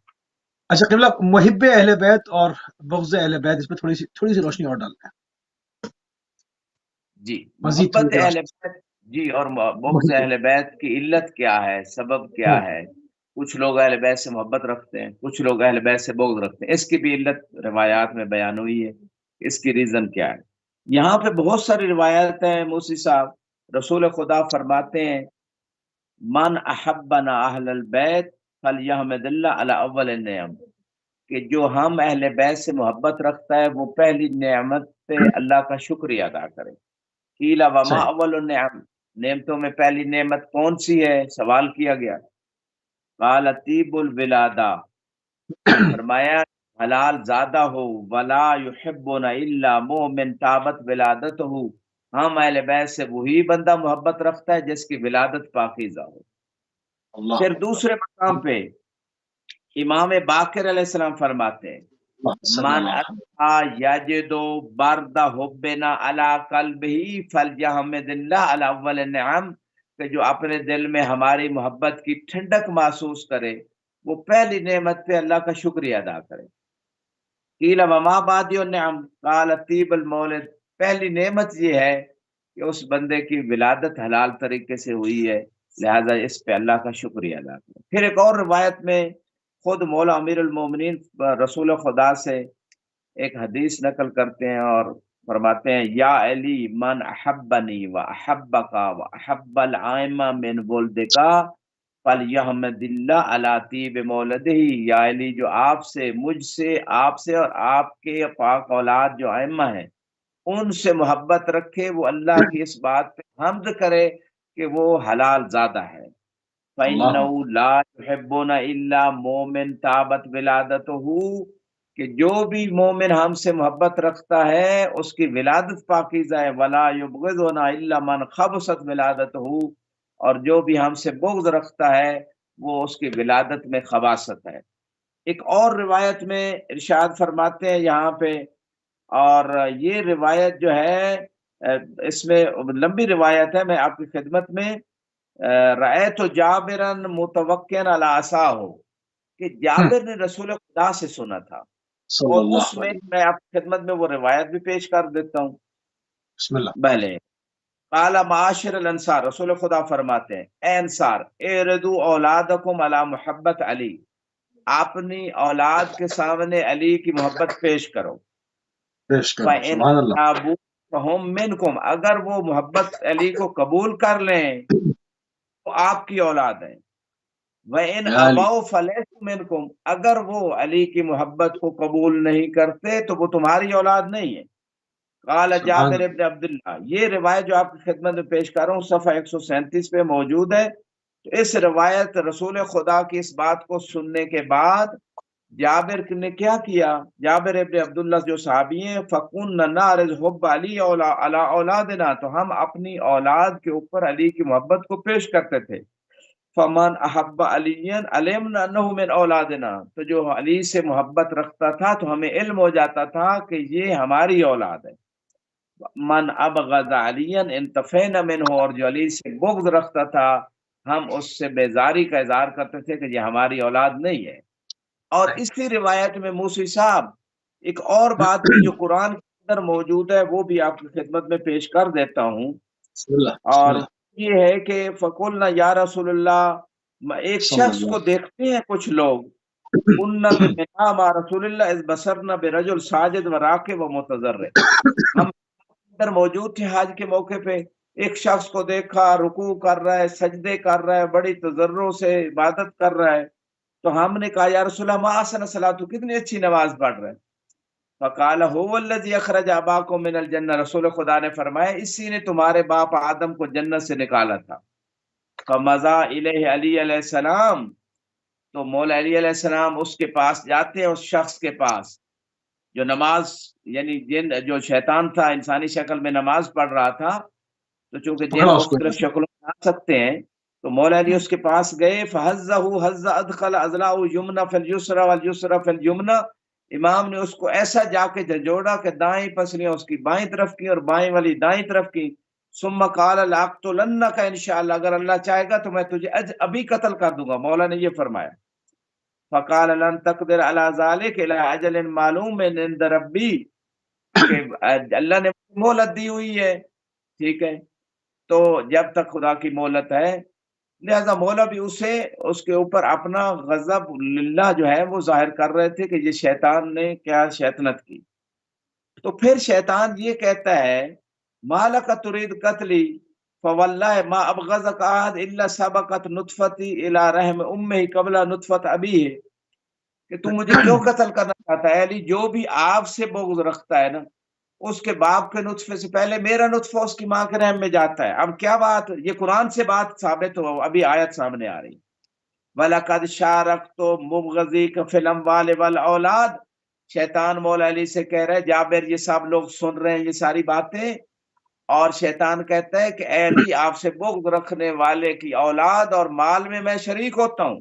Speaker 1: اچھا قبلہ، محب اہل بیت اور بغض اہل بیت، اس پہ تھوڑی سی روشنی اور ڈالتے ہیں،
Speaker 2: جی،
Speaker 1: مزید
Speaker 2: محبت
Speaker 1: تھوڑی سی
Speaker 2: اہل
Speaker 1: روشنی۔
Speaker 2: بیت، جی، اور بغض
Speaker 1: محب،
Speaker 2: اہل بیت کی علت کیا ہے، سبب کیا ہے؟ کچھ لوگ اہل بیت سے محبت رکھتے ہیں، کچھ لوگ اہل بیت سے بغض رکھتے ہیں، اس کی بھی علت روایات میں بیان ہوئی ہے، اس کی ریزن کیا ہے۔ یہاں پہ بہت ساری روایات ہیں موسی صاحب، رسول خدا فرماتے ہیں، من احبنا اہل البیت فلیحمد اللہ علی اول النعم، کہ جو ہم اہل بیت سے محبت رکھتا ہے وہ پہلی نعمت پہ اللہ کا شکریہ ادا کرے۔ قیل وما
Speaker 1: صحیح،
Speaker 2: اول النعم، نعمتوں میں پہلی نعمت کون سی ہے؟ سوال کیا گیا۔ قال طیب الولادہ، فرمایا حلال زادہ ہو، ولا یحبنا الا مؤمن تابت ولادتہ، ہم اہل بیت سے وہی بندہ محبت رکھتا ہے جس کی ولادت پاکیزہ ہو۔
Speaker 1: اللہ
Speaker 2: پھر
Speaker 1: اکبر،
Speaker 2: دوسرے مقام پہ امام باقر علیہ السلام فرماتے ہیں
Speaker 1: اللہ صلی
Speaker 2: من
Speaker 1: اللہ علیہ وسلم۔
Speaker 2: اتھا یجد برد حبنا علی قلبہ فلیحمد اللہ علی اول النعم، کہ جو اپنے دل میں ہماری محبت کی ٹھنڈک محسوس کرے وہ پہلی نعمت پہ اللہ کا شکریہ ادا کرے۔ قیل وما بعد النعم، قال طیب المولد، پہلی نعمت یہ ہے کہ اس بندے کی ولادت حلال طریقے سے ہوئی ہے، لہذا اس پہ اللہ کا شکریہ ادا کرے۔ پھر ایک اور روایت میں خود مولا امیر المومنین رسول خدا سے ایک حدیث نقل کرتے ہیں اور فرماتے ہیں یا علی من احبنی و احبکا و احب العائمہ من ولدکا فلیحمد اللہ علی طیب مولدہ، یا علی جو آپ سے، مجھ سے، آپ سے اور آپ کے پاک اولاد جو ائمہ ہیں ان سے محبت رکھے، وہ اللہ کی اس بات پہ حمد کرے کہ وہ حلال زادہ ہے۔
Speaker 1: اللہ
Speaker 2: فَإِنَّهُ لَا يُحِبُّنَ إِلَّا مُؤْمِن تَابَتْ وِلَادَتُهُ، کہ جو بھی مومن ہم سے محبت رکھتا ہے اس کی ولادت پاکیزہ ہے۔ وَلَا يُبْغِضُنَا إِلَّا مَنْ خَبُثَتْ وِلَادَتُهُ، اور جو بھی ہم سے بغض رکھتا ہے وہ اس کی ولادت میں خباثت ہے۔ ایک اور روایت میں ارشاد فرماتے ہیں یہاں پہ، اور یہ روایت جو ہے اس میں لمبی روایت ہے، میں آپ کی خدمت میں رأیت جابرن متوکئن علی عصاہ، کہ جابر نے رسول خدا سے سنا تھا،
Speaker 1: صلی
Speaker 2: اور
Speaker 1: اللہ
Speaker 2: اس میں
Speaker 1: علیہ
Speaker 2: میں آپ کی خدمت میں وہ روایت بھی پیش کر دیتا ہوں۔
Speaker 1: بسم اللہ۔
Speaker 2: پہلے قال معاشر الانصار، رسول خدا فرماتے ہیں اے انصار اردو اولادکم علی محبت علی، اپنی اولاد کے سامنے علی کی محبت پیش کرو۔
Speaker 1: پیش کرو،
Speaker 2: فَإِنْ
Speaker 1: سبحان اللہ۔
Speaker 2: أَبُوا فَهُمْ مِنْكُمْ، اگر وہ محبت علی کو قبول کر لیں تو آپ کی اولاد ہیں۔ وَإِنْ
Speaker 1: یا علی،
Speaker 2: أَبَوْا فَلَيْسُوا مِنْكُمْ، اگر وہ علی کی محبت کو قبول نہیں کرتے تو وہ تمہاری اولاد نہیں ہے۔ قال
Speaker 1: سبحان
Speaker 2: جابر
Speaker 1: اللہ۔
Speaker 2: ابن عبداللہ، یہ روایت جو آپ کی خدمت میں پیش کر رہا ہوں صفحہ 137 پہ موجود ہے۔ تو اس روایت رسول خدا کی اس بات کو سننے کے بعد جابر نے کیا کیا؟ جابر ابن عبداللہ جو صحابی ہیں، فَكُنَّ نَعْرِضُ حُبَّ عَلِيَّ عَلَىٰ اولادنا، تو ہم اپنی اولاد کے اوپر علی کی محبت کو پیش کرتے تھے۔ فَمَنْ أَحَبَّ عَلِيًّا عَلِمْنَا أَنَّهُ مِنْ أَوْلَادِنَا، تو جو علی سے محبت رکھتا تھا تو ہمیں علم ہو جاتا تھا کہ یہ ہماری اولاد ہے۔ من ابغض علیًا انتفینا منہ، اور جو علی سے بغض رکھتا تھا ہم اس سے بیزاری کا اظہار کرتے تھے کہ یہ ہماری اولاد نہیں ہے۔ اور اسی روایت میں موسی صاحب ایک اور بات بھی جو قرآن کے اندر موجود ہے وہ بھی آپ کی خدمت میں پیش کر دیتا ہوں،
Speaker 1: بسم اللہ، بسم
Speaker 2: اور
Speaker 1: اللہ،
Speaker 2: یہ ہے کہ فقلنا یا رسول اللہ، ایک
Speaker 1: صلی
Speaker 2: شخص
Speaker 1: اللہ
Speaker 2: کو دیکھتے ہیں کچھ لوگ، کننا بنا مع رسول اللہ اذ بصرنا برجل ساجد و راکع و متضرع، ہم اندر موجود تھے حج کے موقع پہ، ایک شخص کو دیکھا رکوع کر رہا ہے، سجدے کر رہا ہے، بڑی تضرع سے عبادت کر رہا ہے، تو ہم نے کہا یا رسول اللہ ما احسن صلاۃ، کتنی اچھی نماز پڑھ رہے ہیں۔ فقال هو الذي اخرج اباكم من الجنہ، رسول خدا نے فرمایا اسی نے تمہارے باپ آدم کو جنت سے نکالا تھا۔ فمضى الیہ علی علیہ السلام، تو مولا علی علیہ السلام اس کے پاس جاتے ہیں، اس شخص کے پاس جو نماز، یعنی جو شیطان تھا انسانی شکل میں نماز پڑھ رہا تھا، تو چونکہ
Speaker 1: پکڑا
Speaker 2: جن
Speaker 1: اس کو۔
Speaker 2: مختلف شکلوں میں آ سکتے ہیں، تو مولا علی اس کے پاس گئے، فَحَزَّهُ حَزَّ أَدْخَلَ أَضْلَعَهُ الْيُمْنَى فِي الْيُسْرَى وَالْيُسْرَى فِي الْيُمْنَى، امام نے اس کو ایسا جا کے جھنجھوڑا کہ دائیں پسلیاں اس کی بائیں طرف کی اور بائیں والی دائیں طرف کی۔ ثم قال لَأَقْتُلَنَّكَ إِنْ شَاءَ اللَّهُ، اگر اللہ چاہے گا تو میں تجھے ابھی قتل کر دوں گا، مولا نے یہ فرمایا۔ فقال لن تقدر على ذلك الى اجل معلوم عند ربی، کہ اللہ نے مہلت دی ہوئی ہے، ٹھیک ہے، تو جب تک خدا کی مہلت ہے، لہذا مولا بھی اسے اس کے اوپر اپنا غضب للہ جو ہے وہ ظاہر کر رہے تھے کہ یہ شیطان نے کیا شیطنت کی۔ تو پھر شیطان یہ کہتا ہے مالک ترید قتلی، فواللہ ما ابغضک احد الا سبقت نطفتی الی رحم امہ قبل نطفت ابیہ، کہ تو مجھے کیوں قتل کرنا چاہتا ہے علی؟ جو بھی آپ سے بغض رکھتا ہے نا، اس کے باپ کے نطفے سے پہلے میرا نطفہ اس کی ماں کے رحم میں جاتا ہے۔ اب کیا بات، یہ قرآن سے بات ثابت ہو، ابھی آیت سامنے آ رہی، وَلَقَدْ شَارَكْتُ مُبْغِضِيكَ فِي الْأَمْوَالِ وَالْأَوْلَادِ۔ شیطان مولا علی سے کہہ رہے جابر یہ سب لوگ سن رہے ہیں یہ ساری باتیں، اور شیطان کہتا ہے کہ اے علی آپ سے بغض رکھنے والے کی اولاد اور مال میں میں شریک ہوتا ہوں۔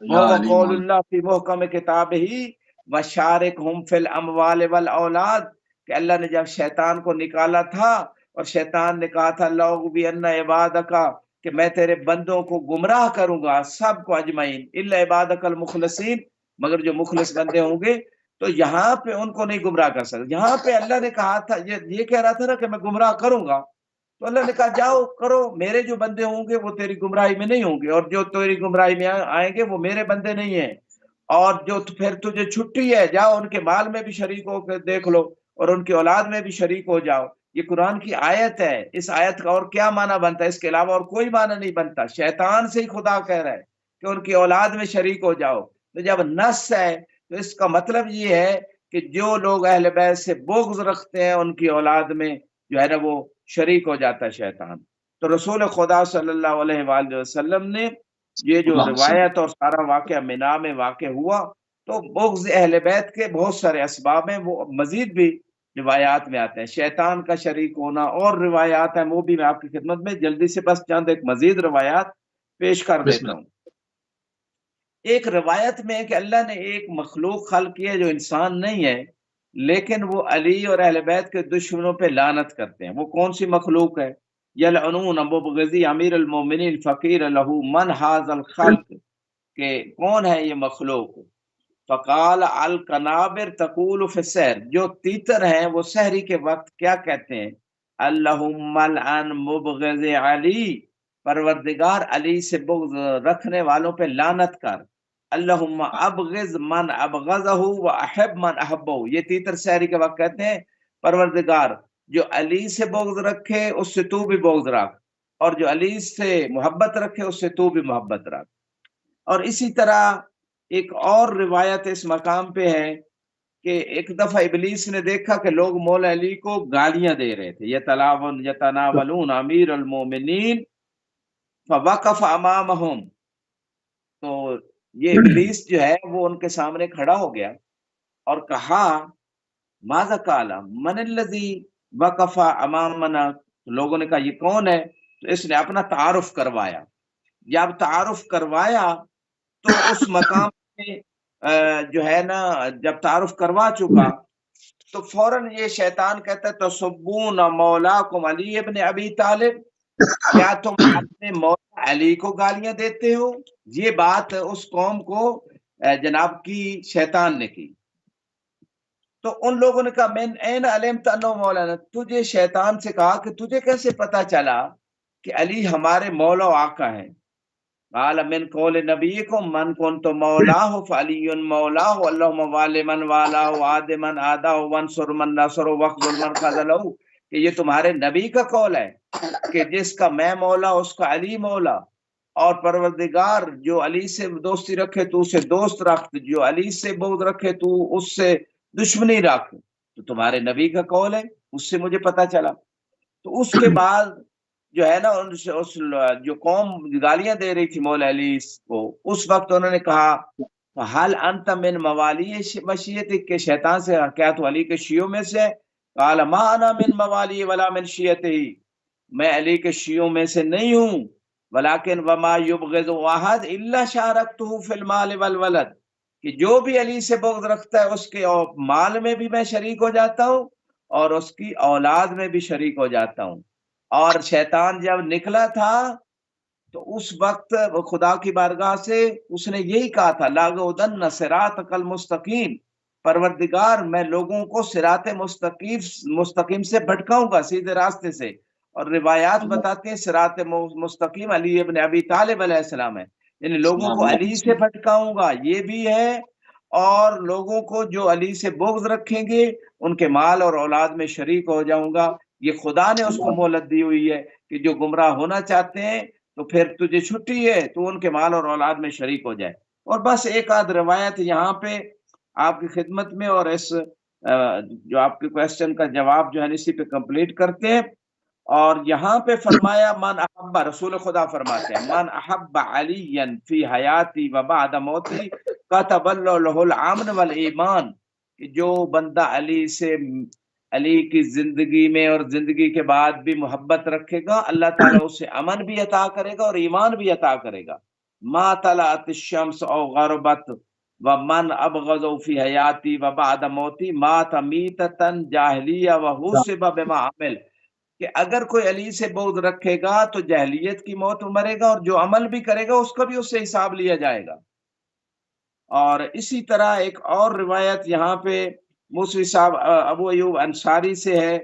Speaker 1: یا
Speaker 2: وہ
Speaker 1: علی
Speaker 2: قول
Speaker 1: مولا،
Speaker 2: اللہ فی محکم کتاب ہی وشارکہم فی الاموال والاولاد، کہ اللہ نے جب شیطان کو نکالا تھا اور شیطان نے کہا تھا لأغوین عبادک، کہ میں تیرے بندوں کو گمراہ کروں گا سب کو اجمعین الا عبادک المخلصین، مگر جو مخلص بندے ہوں گے تو یہاں پہ ان کو نہیں گمراہ کر سکتے۔ یہاں پہ اللہ نے کہا تھا، یہ کہہ رہا تھا نا کہ میں گمراہ کروں گا، تو اللہ نے کہا جاؤ کرو، میرے جو بندے ہوں گے وہ تیری گمراہی میں نہیں ہوں گے، اور جو تیری گمراہی میں آئیں گے وہ میرے بندے نہیں ہیں، اور جو پھر تجھے چھٹی ہے جاؤ ان کے مال میں بھی شریک ہو کے دیکھ لو اور ان کی اولاد میں بھی شریک ہو جاؤ۔ یہ قرآن کی آیت ہے، اس آیت کا اور کیا معنی بنتا ہے؟ اس کے علاوہ اور کوئی معنی نہیں بنتا۔ شیطان سے ہی خدا کہہ رہا ہے کہ ان کی اولاد میں شریک ہو جاؤ۔ تو جب نص ہے تو اس کا مطلب یہ ہے کہ جو لوگ اہل بیت سے بغض رکھتے ہیں ان کی اولاد میں جو ہے نا وہ شریک ہو جاتا ہے شیطان۔ تو رسول خدا صلی اللہ علیہ وآلہ وسلم نے یہ جو
Speaker 1: اللہم صلی
Speaker 2: روایت اور سارا واقعہ مینا میں واقع ہوا، تو بغض اہل بیت کے بہت سارے اسباب ہیں، وہ مزید بھی روایات میں آتے ہیں۔ شیطان کا شریک ہونا اور روایات ہیں، وہ بھی میں آپ کی خدمت میں جلدی سے بس چند ایک مزید روایات پیش کر
Speaker 1: بسم
Speaker 2: دیتا ہوں۔ ایک روایت میں کہ اللہ نے ایک مخلوق خلق کی ہے جو انسان نہیں ہے، لیکن وہ علی اور اہل بیت کے دشمنوں پہ لعنت کرتے ہیں۔ وہ کون سی مخلوق ہے؟ یلعنون مبغضی امیر المومنین فقیر لہو من ھذا الخلق، کہ کون ہے یہ مخلوق؟ فقال القنابر تقول فی السحر، جو تیتر ہیں وہ سحری کے وقت کیا کہتے ہیں؟ اللہم لعن مبغض علی، پروردگار علی سے بغض رکھنے والوں پہ لعنت کر۔ اللہم ابغض من ابغضہ و احب من احبہ، یہ تیتر سحری کے وقت کہتے ہیں پروردگار جو علی سے بغض رکھے اس سے تو بھی بغض رکھ، اور جو علی سے محبت رکھے اس سے تو بھی محبت رکھ۔ اور اسی طرح ایک اور روایت اس مقام پہ ہے کہ ایک دفعہ ابلیس نے دیکھا کہ لوگ مولا علی کو گالیاں دے رہے تھے، یتناولون امیر المومنین فوقف امامہم، تو یہ ابلیس جو ہے وہ ان کے سامنے کھڑا ہو گیا اور کہا ماذا قال من الذی وقف امامنا، لوگوں نے کہا یہ کون ہے؟ تو اس نے اپنا تعارف کروایا۔ جب تعارف کروایا تو اس مقام میں جو ہے نا جب تعارف کروا چکا تو فوراً یہ شیطان کہتا ہے تسبون مولاکم علی ابن ابی طالب، کیا تم اپنے مولا علی کو گالیاں دیتے ہو؟ یہ بات اس قوم کو جناب کی شیطان نے کی۔ تو ان لوگوں نے کہا من این علمت انہ مولانا، تجھے شیطان سے کہا کہ تجھے کیسے پتا چلا کہ علی ہمارے مولا و آقا ہیں؟ قال من قول نبیکم من کنت مولاہ فعلی مولاہ اللہم والی من والاہ وعاد من عاداہ وانصر من نصر وخذل من خذلہ، کہ یہ تمہارے نبی کا قول ہے کہ جس کا میں مولا اس کا علی مولا، اور پروردگار جو علی سے دوستی رکھے تو اسے دوست رکھ، جو علی سے بغض رکھے تو اس سے دشمنی رکھ، تو تمہارے نبی کا قول ہے، اس سے مجھے پتا چلا۔ تو اس کے بعد جو ہے نا اس جو قوم گالیاں دے رہی تھی مولا علی کو، اس وقت انہوں نے کہا حل انت من موالی مشیتک، کے شیطان سے کیا تو علی کے شیعوں میں سے؟ قال ما انا من موالی ولا من شیعتہ، میں علی کے شیعوں میں سے نہیں ہوں، ولیکن وما یبغض احد الا شارکتہ فی المال والولد، کہ جو بھی علی سے بغض رکھتا ہے اس کے مال میں بھی میں شریک ہو جاتا ہوں اور اس کی اولاد میں بھی شریک ہو جاتا ہوں۔ اور شیطان جب نکلا تھا تو اس وقت وہ خدا کی بارگاہ سے اس نے یہی کہا تھا لاغودن صراطک المستقیم، پروردگار میں لوگوں کو صراط مستقیم سے بھٹکاؤں گا، سیدھے راستے سے۔ اور روایات بتاتے ہیں صراط مستقیم علی ابن ابی طالب علیہ السلام ہے، یعنی لوگوں کو علی سے بھٹکاؤں گا یہ بھی ہے، اور لوگوں کو جو علی سے بغض رکھیں گے ان کے مال اور اولاد میں شریک ہو جاؤں گا یہ خدا نے اس کو مہلت دی ہوئی ہے کہ جو گمراہ ہونا چاہتے ہیں تو پھر تجھے چھٹی ہے، تو ان کے مال اور اولاد میں شریک ہو جائے۔ اور بس ایک آدھ روایت یہاں پہ آپ کی خدمت میں، اور اس جو آپ کے کویسچن کا جواب جو ہے اسی پہ کمپلیٹ کرتے ہیں۔ اور یہاں پہ فرمایا من احب، رسول خدا فرماتے ہیں من احب علی فی حیاتی و بعد موتی کتب اللہ لہ الامن والایمان، کہ جو بندہ علی کی زندگی میں اور زندگی کے بعد بھی محبت رکھے گا، اللہ تعالیٰ اسے امن بھی عطا کرے گا اور ایمان بھی عطا کرے گا۔ ما طلعت الشمس او غربت ومن ابغض فی حیاتی و بعد موتی مات میتۃ جاہلیہ وحوسب بما عمل، کہ اگر کوئی علی سے بغض رکھے گا تو جاہلیت کی موت مرے گا، اور جو عمل بھی کرے گا اس کا بھی اس سے حساب لیا جائے گا۔ اور اسی طرح ایک اور روایت یہاں پہ موسوی صاحب ابو ایوب انصاری سے ہے،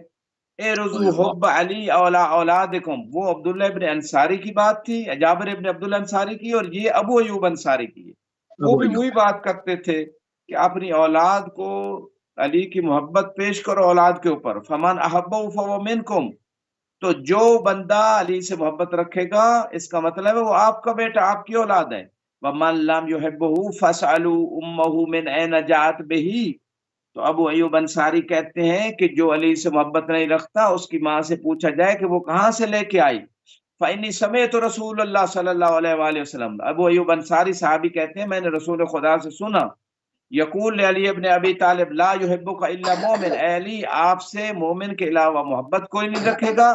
Speaker 2: اے رضو حب علی اولا اولادکم، وہ عبداللہ ابن انصاری کی بات تھی، جابر ابن عبداللہ انصاری کی، اور یہ ابو ایوب انصاری کی ہے۔ وہ بھی وہی بات کرتے تھے کہ اپنی اولاد کو علی کی محبت پیش کرو اولاد کے اوپر، فمن احبہ فہو منکم، تو جو بندہ علی سے محبت رکھے گا اس کا مطلب ہے وہ آپ کا بیٹا، آپ کی اولاد ہے۔ وَمَن لَّمْ يُحِبُّهُ فَاسْأَلُوا أُمَّهُ مِنْ أَيْنَ جَاءَتْ بِهِ، تو ابو ایوب انصاری کہتے ہیں کہ جو علی سے محبت نہیں رکھتا اس کی ماں سے پوچھا جائے کہ وہ کہاں سے لے کے آئی۔ فَإِنِّي سَمِعْتُ رسول اللہ صلی اللہ علیہ وآلہ وسلم، ابو ایوب انصاری صحابی کہتے ہیں میں نے رسول خدا سے سنا، یقول علی ابن ابی طالب لا یحبک الا مومن، اے علی آپ سے مومن کے علاوہ محبت کوئی نہیں رکھے گا،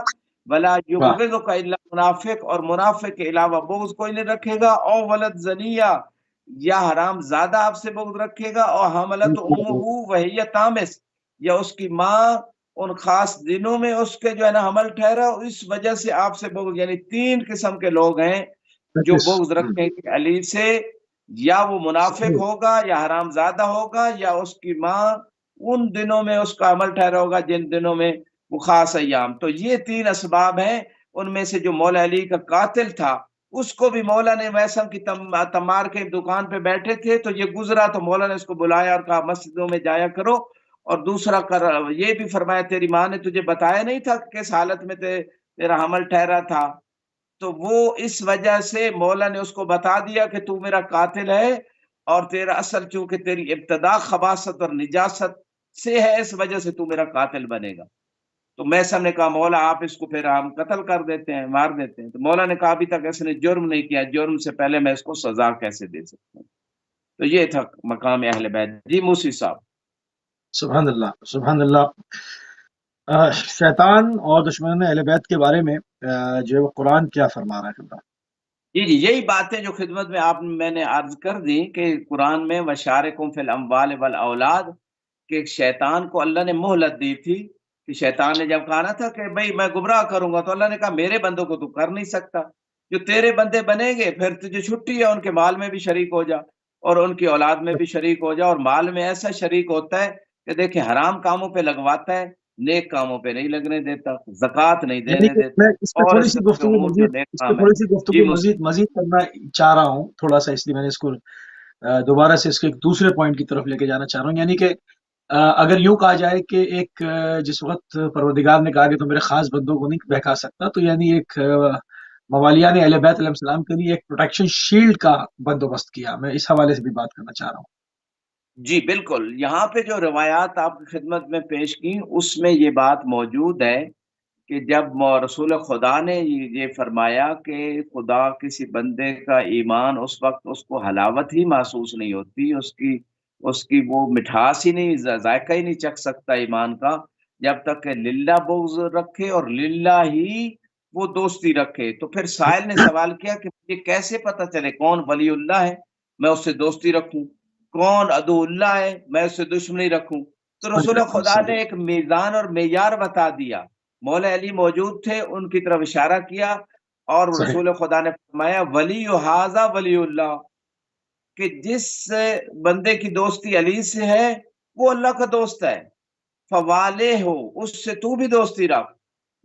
Speaker 2: ولا یبغضک الا منافق، اور منافق کے علاوہ بغض کوئی نہیں رکھے گا، او ولد زنیہ، یا حرام زادہ آپ سے بغض رکھے گا، اور حملت امہ وہی تامس، یا اس کی ماں ان خاص دنوں میں اس کے جو ہے نا حمل ٹھہرا اس وجہ سے آپ سے بغض، یعنی تین قسم کے لوگ ہیں جو بغض رکھیں گے علی سے، یا وہ منافق ہوگا یا حرام زادہ ہوگا، یا اس کی ماں ان دنوں میں اس کا عمل ٹھہرا ہوگا جن دنوں میں وہ خاص ایام۔ تو یہ تین اسباب ہیں، ان میں سے جو مولا علی کا قاتل تھا اس کو بھی مولا نے میسم کی تمار کے دکان پہ بیٹھے تھے تو یہ گزرا تو مولا نے اس کو بلایا اور کہا مسجدوں میں جایا کرو، اور دوسرا یہ بھی فرمایا تیری ماں نے تجھے بتایا نہیں تھا کس حالت میں تیرا حمل ٹھہرا تھا، تو وہ اس وجہ سے مولا نے اس کو بتا دیا کہ تو میرا قاتل ہے، اور تیرا اصل چونکہ تیری ابتدا خباثت اور نجاست سے ہے اس وجہ سے تو میرا قاتل بنے گا۔ تو میسم نے کہا مولا آپ اس کو پھر ہم قتل کر دیتے ہیں، مار دیتے ہیں، تو مولا نے کہا ابھی تک اس نے جرم نہیں کیا، جرم سے پہلے میں اس کو سزا کیسے دے سکتا ہوں۔ تو یہ تھا مقام اہل بیت۔ جی موسی صاحب۔
Speaker 1: سبحان اللہ سبحان اللہ۔ شیطان اور دشمنان اہل بیت کے بارے میں جو ہے وہ قرآن کیا فرما رہا ہے؟
Speaker 2: جی یہی باتیں جو خدمت میں میں نے عرض کر دی کہ قرآن میں وشارکم فی الاموال والاولاد، کہ شیطان کو اللہ نے مہلت دی تھی، کہ شیطان نے جب کہا نا تھا کہ بھئی میں گمراہ کروں گا، تو اللہ نے کہا میرے بندوں کو تو کر نہیں سکتا، جو تیرے بندے بنیں گے پھر تجھے چھٹی ہے، ان کے مال میں بھی شریک ہو جا اور ان کی اولاد میں بھی شریک ہو جا، اور مال میں ایسا شریک ہوتا ہے کہ دیکھیں حرام کاموں پہ لگواتا ہے، نیک کاموں پہ نہیں لگنے دیتا، زکوٰۃ نہیں دینے دیتا،
Speaker 1: میں اس پہ
Speaker 2: اور
Speaker 1: تھوڑی سی گفتگو مزید کرنا چاہ رہا ہوں تھوڑا سا، اس لیے میں نے اس کو دوبارہ سے اس کے ایک دوسرے پوائنٹ کی طرف لے کے جانا چاہ رہا ہوں، یعنی کہ اگر یوں کہا جائے کہ ایک جس وقت پروردگار نے کہا کہ تو میرے خاص بندوں کو نہیں بہکا سکتا، تو یعنی ایک موالیان اہل بیت علیہ السلام کے لیے ایک پروٹیکشن شیلڈ کا بندوبست کیا، میں اس حوالے سے بھی بات کرنا چاہ رہا ہوں۔
Speaker 2: جی بالکل، یہاں پہ جو روایات آپ کی خدمت میں پیش کی اس میں یہ بات موجود ہے کہ جب رسول خدا نے یہ فرمایا کہ خدا کسی بندے کا ایمان اس وقت اس کو حلاوت ہی محسوس نہیں ہوتی، اس کی وہ مٹھاس ہی نہیں، ذائقہ ہی نہیں چکھ سکتا ایمان کا، جب تک کہ للہ بغض رکھے اور للہ ہی وہ دوستی رکھے۔ تو پھر سائل نے سوال کیا کہ مجھے کیسے پتہ چلے کون ولی اللہ ہے میں اس سے دوستی رکھوں، کون عدو اللہ ہے میں اس سے دشمنی رکھوں؟ تو رسول خدا نے ایک میزان اور معیار بتا دیا، مولا علی موجود تھے، ان کی طرف اشارہ کیا، اور رسول خدا نے فرمایا ولی ھذا ولی اللہ، کہ جس بندے کی دوستی علی سے ہے وہ اللہ کا دوست ہے، فوالے ہو اس سے تو بھی دوستی رکھ،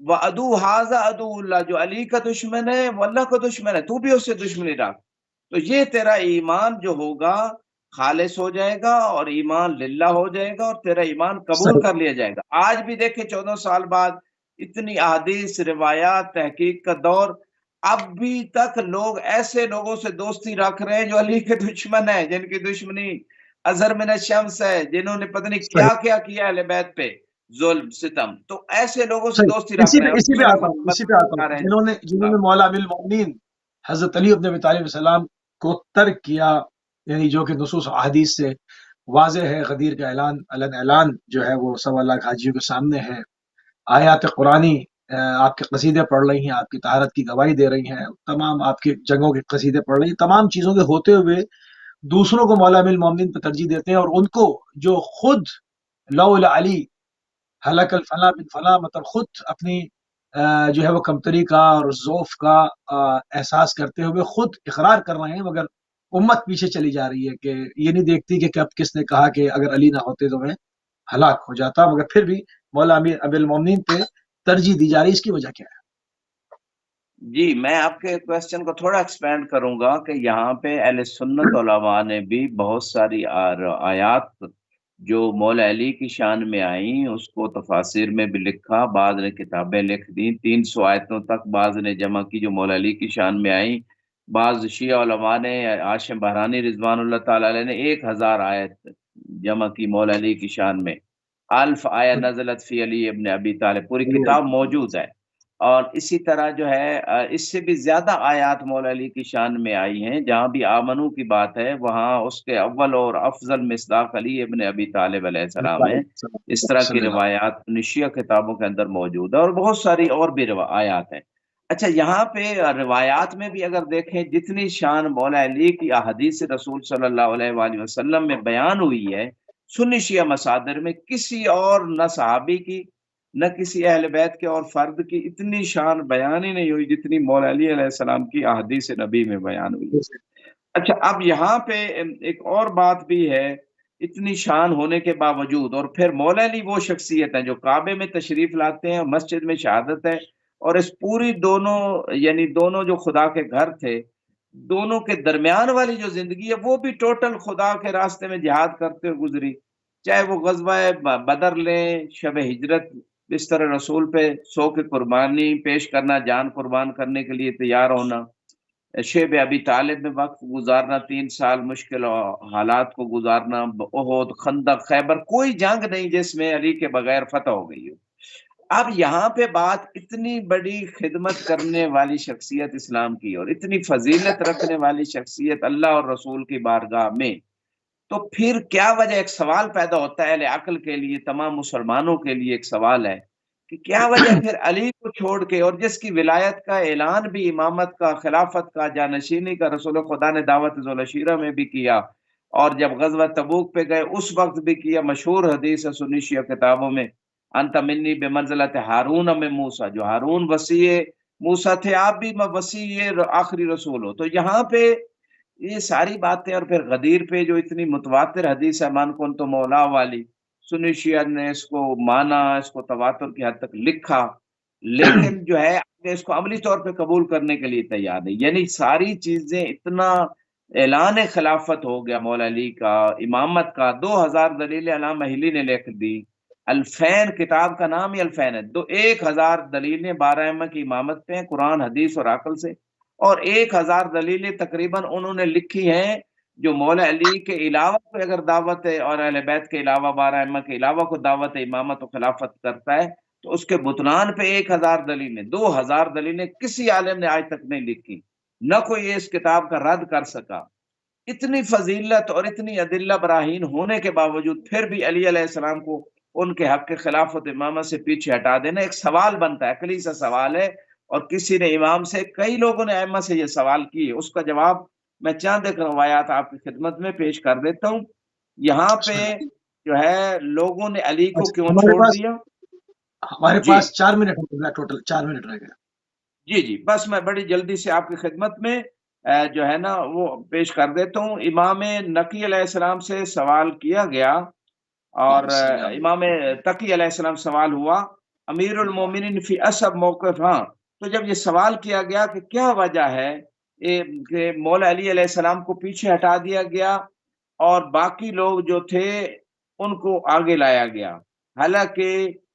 Speaker 2: وعدو ھذا عدو اللہ، جو علی کا دشمن ہے وہ اللہ کا دشمن ہے، تو بھی اس سے دشمنی رکھ۔ تو یہ تیرا ایمان جو ہوگا خالص ہو جائے گا اور ایمان للہ ہو جائے گا، اور تیرا ایمان قبول کر لیا جائے گا۔ آج بھی دیکھیں 14 سال بعد اتنی احادیث روایات تحقیق کا دور، اب بھی تک لوگ ایسے لوگوں سے دوستی رکھ رہے ہیں جو علی کے دشمن ہیں، جن کی دشمنی اظہر من الشمس ہے، جنہوں نے پتہ نہیں
Speaker 1: صحیح
Speaker 2: کیا کیا کیا اہل بیت پہ ظلم ستم، تو ایسے لوگوں سے
Speaker 1: صحیح،
Speaker 2: دوستی رکھ رہے ہیں اور
Speaker 1: اسی پہ
Speaker 2: دوسروں
Speaker 1: آتا
Speaker 2: کو
Speaker 1: ہوں، اسی پہ
Speaker 2: مدد
Speaker 1: آتا
Speaker 2: کر
Speaker 1: ہوں،
Speaker 2: رہے ہیں۔
Speaker 1: جنہوں نے مولا امیر المومنین حضرت علی ابن ابی طالب علیہ السلام کو ترک کیا، یعنی جو کہ نصوص و احادیث سے واضح ہے، غدیر کا اعلان جو ہے وہ 1.25 حاجیوں کے سامنے ہے، آیات قرآنی آپ کے قصیدے پڑھ رہی ہیں، آپ کی طہارت کی گواہی دے رہی ہیں، تمام آپ کے جنگوں کے قصیدے پڑھ رہی ہیں، تمام چیزوں کے ہوتے ہوئے دوسروں کو مولا امیر المومنین پہ ترجیح دیتے ہیں، اور ان کو جو خود لولا علی حلق الفلاں بن فلاں، مطلب خود اپنی جو ہے وہ کمتری کا اور ضعف کا احساس کرتے ہوئے خود اقرار کر رہے ہیں، مگر امت پیچھے چلی جا رہی ہے کہ یہ نہیں دیکھتی کہ اب کس نے کہا کہ اگر علی نہ ہوتے تو میں ہلاک ہو جاتا، مگر پھر بھی مولا امیر المومنین پہ ترجیح دی جا رہی ہے۔ اس کی وجہ کیا ہے؟
Speaker 2: جی، میں آپ کے کوشچن کو تھوڑا ایکسپینڈ کروں گا کہ یہاں پہ اہل سنت علماء نے بھی بہت ساری آیات جو مولا علی کی شان میں آئیں اس کو تفاسیر میں بھی لکھا، بعض نے کتابیں لکھ دیں، 300 آیتوں تک بعض نے جمع کی جو مولا علی کی شان میں آئیں۔ بعض شیعہ علماء نے، عاشم بہرانی رضوان اللہ تعالی علیہ نے 1000 آیت جمع کی مولا علی کی شان میں، 1000 آیت نزلت فی علی ابن ابی طالب، پوری کتاب موجود ہے۔ اور اسی طرح جو ہے اس سے بھی زیادہ آیات مولا علی کی شان میں آئی ہیں، جہاں بھی آمنو کی بات ہے وہاں اس کے اول اور افضل مصداق علی ابن ابی طالب علیہ السلام ہے۔ اس طرح کی
Speaker 1: صلی اللہ
Speaker 2: روایات نشیہ کتابوں کے اندر موجود ہے، اور بہت ساری اور بھی آیات ہیں۔ اچھا، یہاں پہ روایات میں بھی اگر دیکھیں جتنی شان مولا علی کی احادیث رسول صلی اللہ علیہ وآلہ وسلم میں بیان ہوئی ہے سنی شیعہ مصادر میں، کسی اور نہ صحابی کی نہ کسی اہل بیت کے اور فرد کی اتنی شان بیان ہی نہیں ہوئی جتنی مولا علی علیہ السلام کی احادیث نبی میں بیان ہوئی۔ اچھا، اب یہاں پہ ایک اور بات بھی ہے، اتنی شان ہونے کے باوجود، اور پھر مولا علی وہ شخصیت ہے جو کعبے میں تشریف لاتے ہیں، مسجد میں شہادت ہے، اور اس پوری دونوں یعنی دونوں جو خدا کے گھر تھے، دونوں کے درمیان والی جو زندگی ہے وہ بھی ٹوٹل خدا کے راستے میں جہاد کرتے ہوئے گزری، چاہے وہ غزوہ بدر لیں، شب ہجرت، بستر رسول پہ سو کے قربانی پیش کرنا، جان قربان کرنے کے لیے تیار ہونا، شیب ابی طالب میں وقت گزارنا، 3 سال مشکل حالات کو گزارنا، احد، خندق، خیبر، کوئی جنگ نہیں جس میں علی کے بغیر فتح ہو گئی ہو۔ اب یہاں پہ بات اتنی بڑی خدمت کرنے والی شخصیت اسلام کی اور اتنی فضیلت رکھنے والی شخصیت اللہ اور رسول کی بارگاہ میں، تو پھر کیا وجہ، ایک سوال پیدا ہوتا ہے اہل عقل کے لیے، تمام مسلمانوں کے لیے ایک سوال ہے کہ کیا وجہ پھر علی کو چھوڑ کے، اور جس کی ولایت کا اعلان بھی، امامت کا، خلافت کا، جانشینی کا رسول خدا نے دعوت ذوالعشیرہ میں بھی کیا، اور جب غزوہ تبوک پہ گئے اس وقت بھی کیا، مشہور حدیث ہے سنی شیعہ کتابوں میں، انت منی بمنزلت ہارون من موسیٰ، جو ہارون وصی موسیٰ تھے آپ بھی وصی آخری رسول ہو۔ تو یہاں پہ یہ ساری باتیں، اور پھر غدیر پہ جو اتنی متواتر حدیث ہے من کن تو مولا والی، سنی شیعہ نے اس کو مانا، اس کو تواتر کی حد تک لکھا، لیکن جو ہے اس کو عملی طور پہ قبول کرنے کے لیے تیار نہیں، یعنی ساری چیزیں اتنا اعلان خلافت ہو گیا مولا علی کا، امامت کا، 2000 دلیلیں علامہ مہلی نے لکھ دی، الفین، کتاب کا نام ہی الفین ہے، 1000 دلیلیں 12 ائمہ کی امامت پہ ہیں، قرآن حدیث اور عقل سے، اور 1000 دلیلیں تقریباً انہوں نے لکھی ہیں جو مولا علی کے علاوہ کوئی اگر دعوت ہے، اور اہل بیت کے علاوہ 12 ائمہ کے علاوہ کوئی دعوت امامت و خلافت کرتا ہے تو اس کے بطلان پہ 1000 دلیلیں، 2000 دلیلیں کسی عالم نے آج تک نہیں لکھی، نہ کوئی اس کتاب کا رد کر سکا۔ اتنی فضیلت اور اتنی ادلہ براہین ہونے کے باوجود پھر بھی علی علیہ السلام کو ان کے حق کے خلافت امامت سے پیچھے ہٹا دینا ایک سوال بنتا ہے، عقلی سا سوال ہے، اور کسی نے امام سے، کئی لوگوں نے ائمہ سے یہ سوال کیے، اس کا جواب میں چند ایک روایات آپ کی خدمت میں پیش کر دیتا ہوں۔ یہاں پہ جو ہے لوگوں نے علی کو
Speaker 1: اچھا،
Speaker 2: کیوں چھوڑ دیا؟
Speaker 1: ہمارے
Speaker 2: جی
Speaker 1: پاس 4 منٹ ہو گیا، ٹوٹل 4 منٹ رہ گیا۔
Speaker 2: جی، بس میں بڑی جلدی سے آپ کی خدمت میں جو ہے نا وہ پیش کر دیتا ہوں۔ امام نقی علیہ السلام سے سوال کیا گیا، اور امام تقی علیہ السلام سوال ہوا، امیر المومنین فی اسب موقف، ہاں، تو جب یہ سوال کیا گیا کہ کیا وجہ ہے کہ مولا علی علیہ السلام کو پیچھے ہٹا دیا گیا اور باقی لوگ جو تھے ان کو آگے لایا گیا، حالانکہ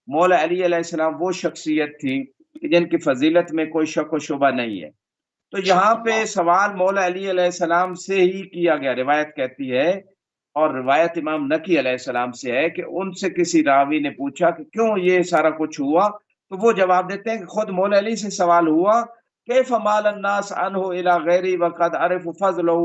Speaker 2: مولا علی علیہ السلام وہ شخصیت تھی کہ جن کی فضیلت میں کوئی شک و شبہ نہیں ہے۔ تو یہاں پہ سوال مولا علی علیہ السلام سے ہی کیا گیا، روایت کہتی ہے، اور روایت امام نقی علیہ السلام سے ہے کہ ان سے کسی راوی نے پوچھا کہ کیوں یہ سارا کچھ ہوا، تو وہ جواب دیتے ہیں کہ خود مولا علی سے سوال ہوا، کیف مال الناس عنہ الی غیری وقد عرف فضلہ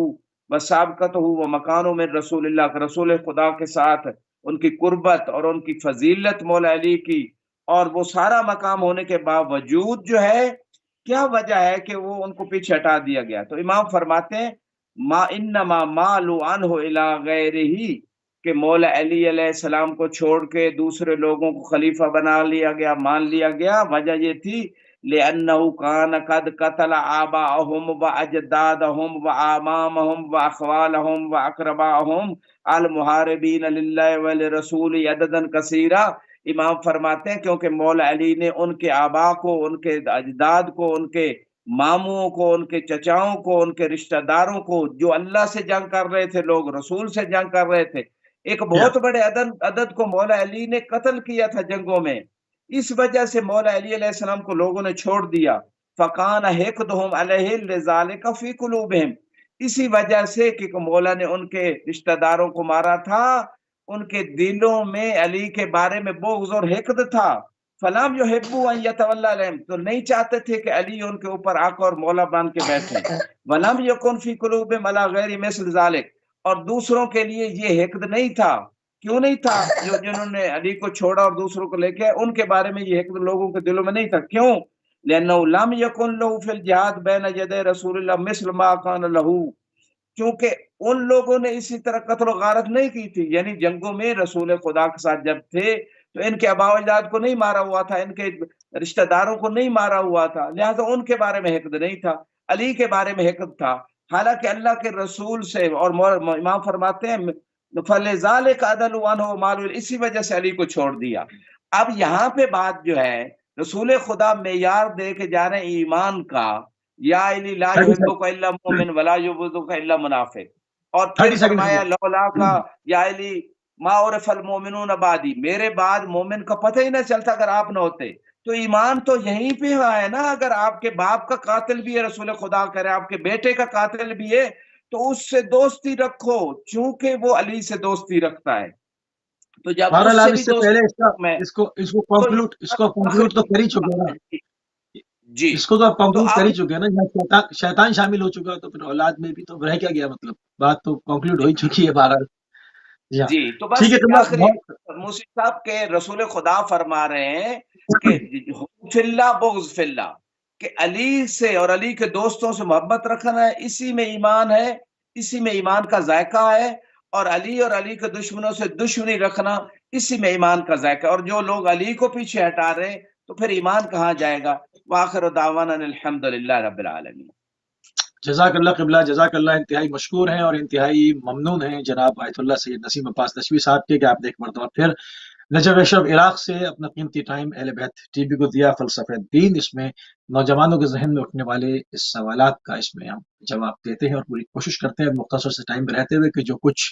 Speaker 2: وسابقتہ ومکانہ من رسول اللہ، کہ رسول خدا کے ساتھ ان کی قربت اور ان کی فضیلت مولا علی کی، اور وہ سارا مقام ہونے کے باوجود جو ہے کیا وجہ ہے کہ وہ ان کو پیچھے ہٹا دیا گیا؟ تو امام فرماتے ہیں ما انما مالو عنہ الی غیرہ، کہ مولا علی علیہ السلام کو چھوڑ کے دوسرے لوگوں کو خلیفہ بنا لیا گیا، مان لیا گیا، وجہ یہ تھی لأنه كان قد قتل آباءهم وأجدادهم وآمامهم وأخوالهم وأقرباءهم المحاربین للہ ولرسول عددا کثیرا۔ امام فرماتے ہیں کیونکہ مولا علی نے ان کے آبا کو، ان کے اجداد کو، ان کے ماموں کو، ان کے چچاؤں کو، ان کے رشتہ داروں کو، جو اللہ سے جنگ کر رہے تھے، لوگ رسول سے جنگ کر رہے تھے، ایک بہت بڑے عدد کو مولا علی نے قتل کیا تھا جنگوں میں، اس وجہ سے مولا علی علیہ السلام کو لوگوں نے چھوڑ دیا۔ فَقَانَ حِقْدُهُمْ عَلَيْهِ لِذَالِكَ فِي قُلُوبِهِمْ، اسی وجہ سے کہ مولا نے ان کے رشتہ داروں کو مارا تھا، ان کے دلوں میں علی کے بارے میں بغض اور حقد تھا۔ فَلَمْ يُحِبُّوا أَن يَتَوَلَّى عَلَيْهِمْ، تو نہیں چاہتے تھے کہ علی ان کے اوپر آقا اور مولا بن کے بیٹھیں۔ وَلَمْ يَكُنْ فِي قُلُوبِهِمْ عَلَى غَيْرِ مِثْلِ ذَلِكَ، اور دوسروں کے لیے یہ حقد نہیں تھا۔ کیوں نہیں تھا؟ جو جنہوں نے علی کو چھوڑا اور دوسروں کو لے کے، ان کے بارے میں یہ حقد لوگوں کے دلوں میں نہیں تھا۔ کیوں؟ لِأَنَّهُ لَمْ يَكُنْ لَهُ فِي الْجِهَادِ بَيْنَ يَدَيْ رَسُولِ اللَّهِ مِثْلُ مَا كَانَ لَهُ، کیونکہ ان لوگوں نے اسی طرح قتل و غارت نہیں کی تھی، یعنی جنگوں میں رسول خدا کے ساتھ جب تھے تو ان کے آبا و اجداد کو نہیں مارا ہوا تھا، ان کے رشتہ داروں کو نہیں مارا ہوا تھا، لہذا ان کے بارے میں حقد نہیں تھا، علی کے بارے میں حقد تھا۔ حالانکہ اللہ کے رسول سے، اور امام فرماتے ہیں فَلِذَالِكَ عَدَلُوا عَنْهُ وَمَالُوا، اسی وجہ سے علی کو چھوڑ دیا۔ اب یہاں پہ بات جو ہے، رسول خدا معیار دے کے جا رہے ہیں ایمان کا، یا علی لا یحبک الا مومن ولا یبغضک الا منافق، اور پھر فرمایا لولا کا یا علی ما عرف المومنون بعدی، میرے بعد مومن کا پتہ ہی نہ چلتا اگر آپ نہ ہوتے۔ تو ایمان تو یہیں پہ ہے نا، اگر آپ کے باپ کا قاتل بھی ہے رسول خدا کرے، آپ کے بیٹے کا قاتل بھی ہے، تو اس سے دوستی رکھو، چونکہ وہ علی سے دوستی رکھتا ہے۔ تو جب اس سے بھی دوستی
Speaker 1: اس کو کنکلوڈ تو کر ہی چکے نا
Speaker 2: جی،
Speaker 1: اس کو تو آپ کنکلوڈ کر ہی چکے نا، شیطان شامل ہو چکا تو پھر اولاد میں بھی تو رہ کیا گیا، مطلب بات تو کنکلوڈ ہو ہی چکی ہے بہرحال۔
Speaker 2: جی، تو بس آخری موسی صاحب کے رسول خدا فرما رہے ہیں کہ فی اللہ بغض فی اللہ، کہ علی سے اور علی کے دوستوں سے محبت رکھنا ہے، اسی میں ایمان ہے، اسی میں ایمان کا ذائقہ ہے، اور علی اور علی کے دشمنوں سے دشمنی رکھنا اسی میں ایمان کا ذائقہ، اور جو لوگ علی کو پیچھے ہٹا رہے ہیں تو پھر ایمان کہاں جائے گا؟ وآخر دعوانا الحمدللہ رب العالمین۔
Speaker 1: جزاک اللہ قبلہ، جزاک اللہ، انتہائی مشکور ہیں اور انتہائی ممنون ہیں جناب آیت اللہ سید نسیم عباس نشوی صاحب کے، کہ آپ نے ایک مرتبہ پھر نجف اشرف عراق سے اپنا قیمتی ٹائم اہل بیت ٹی وی کو دیا۔ فلسفہ دین، اس میں نوجوانوں کے ذہن میں اٹھنے والے اس سوالات کا اس میں ہم جواب دیتے ہیں اور پوری کوشش کرتے ہیں مختصر سے ٹائم میں رہتے ہوئے کہ جو کچھ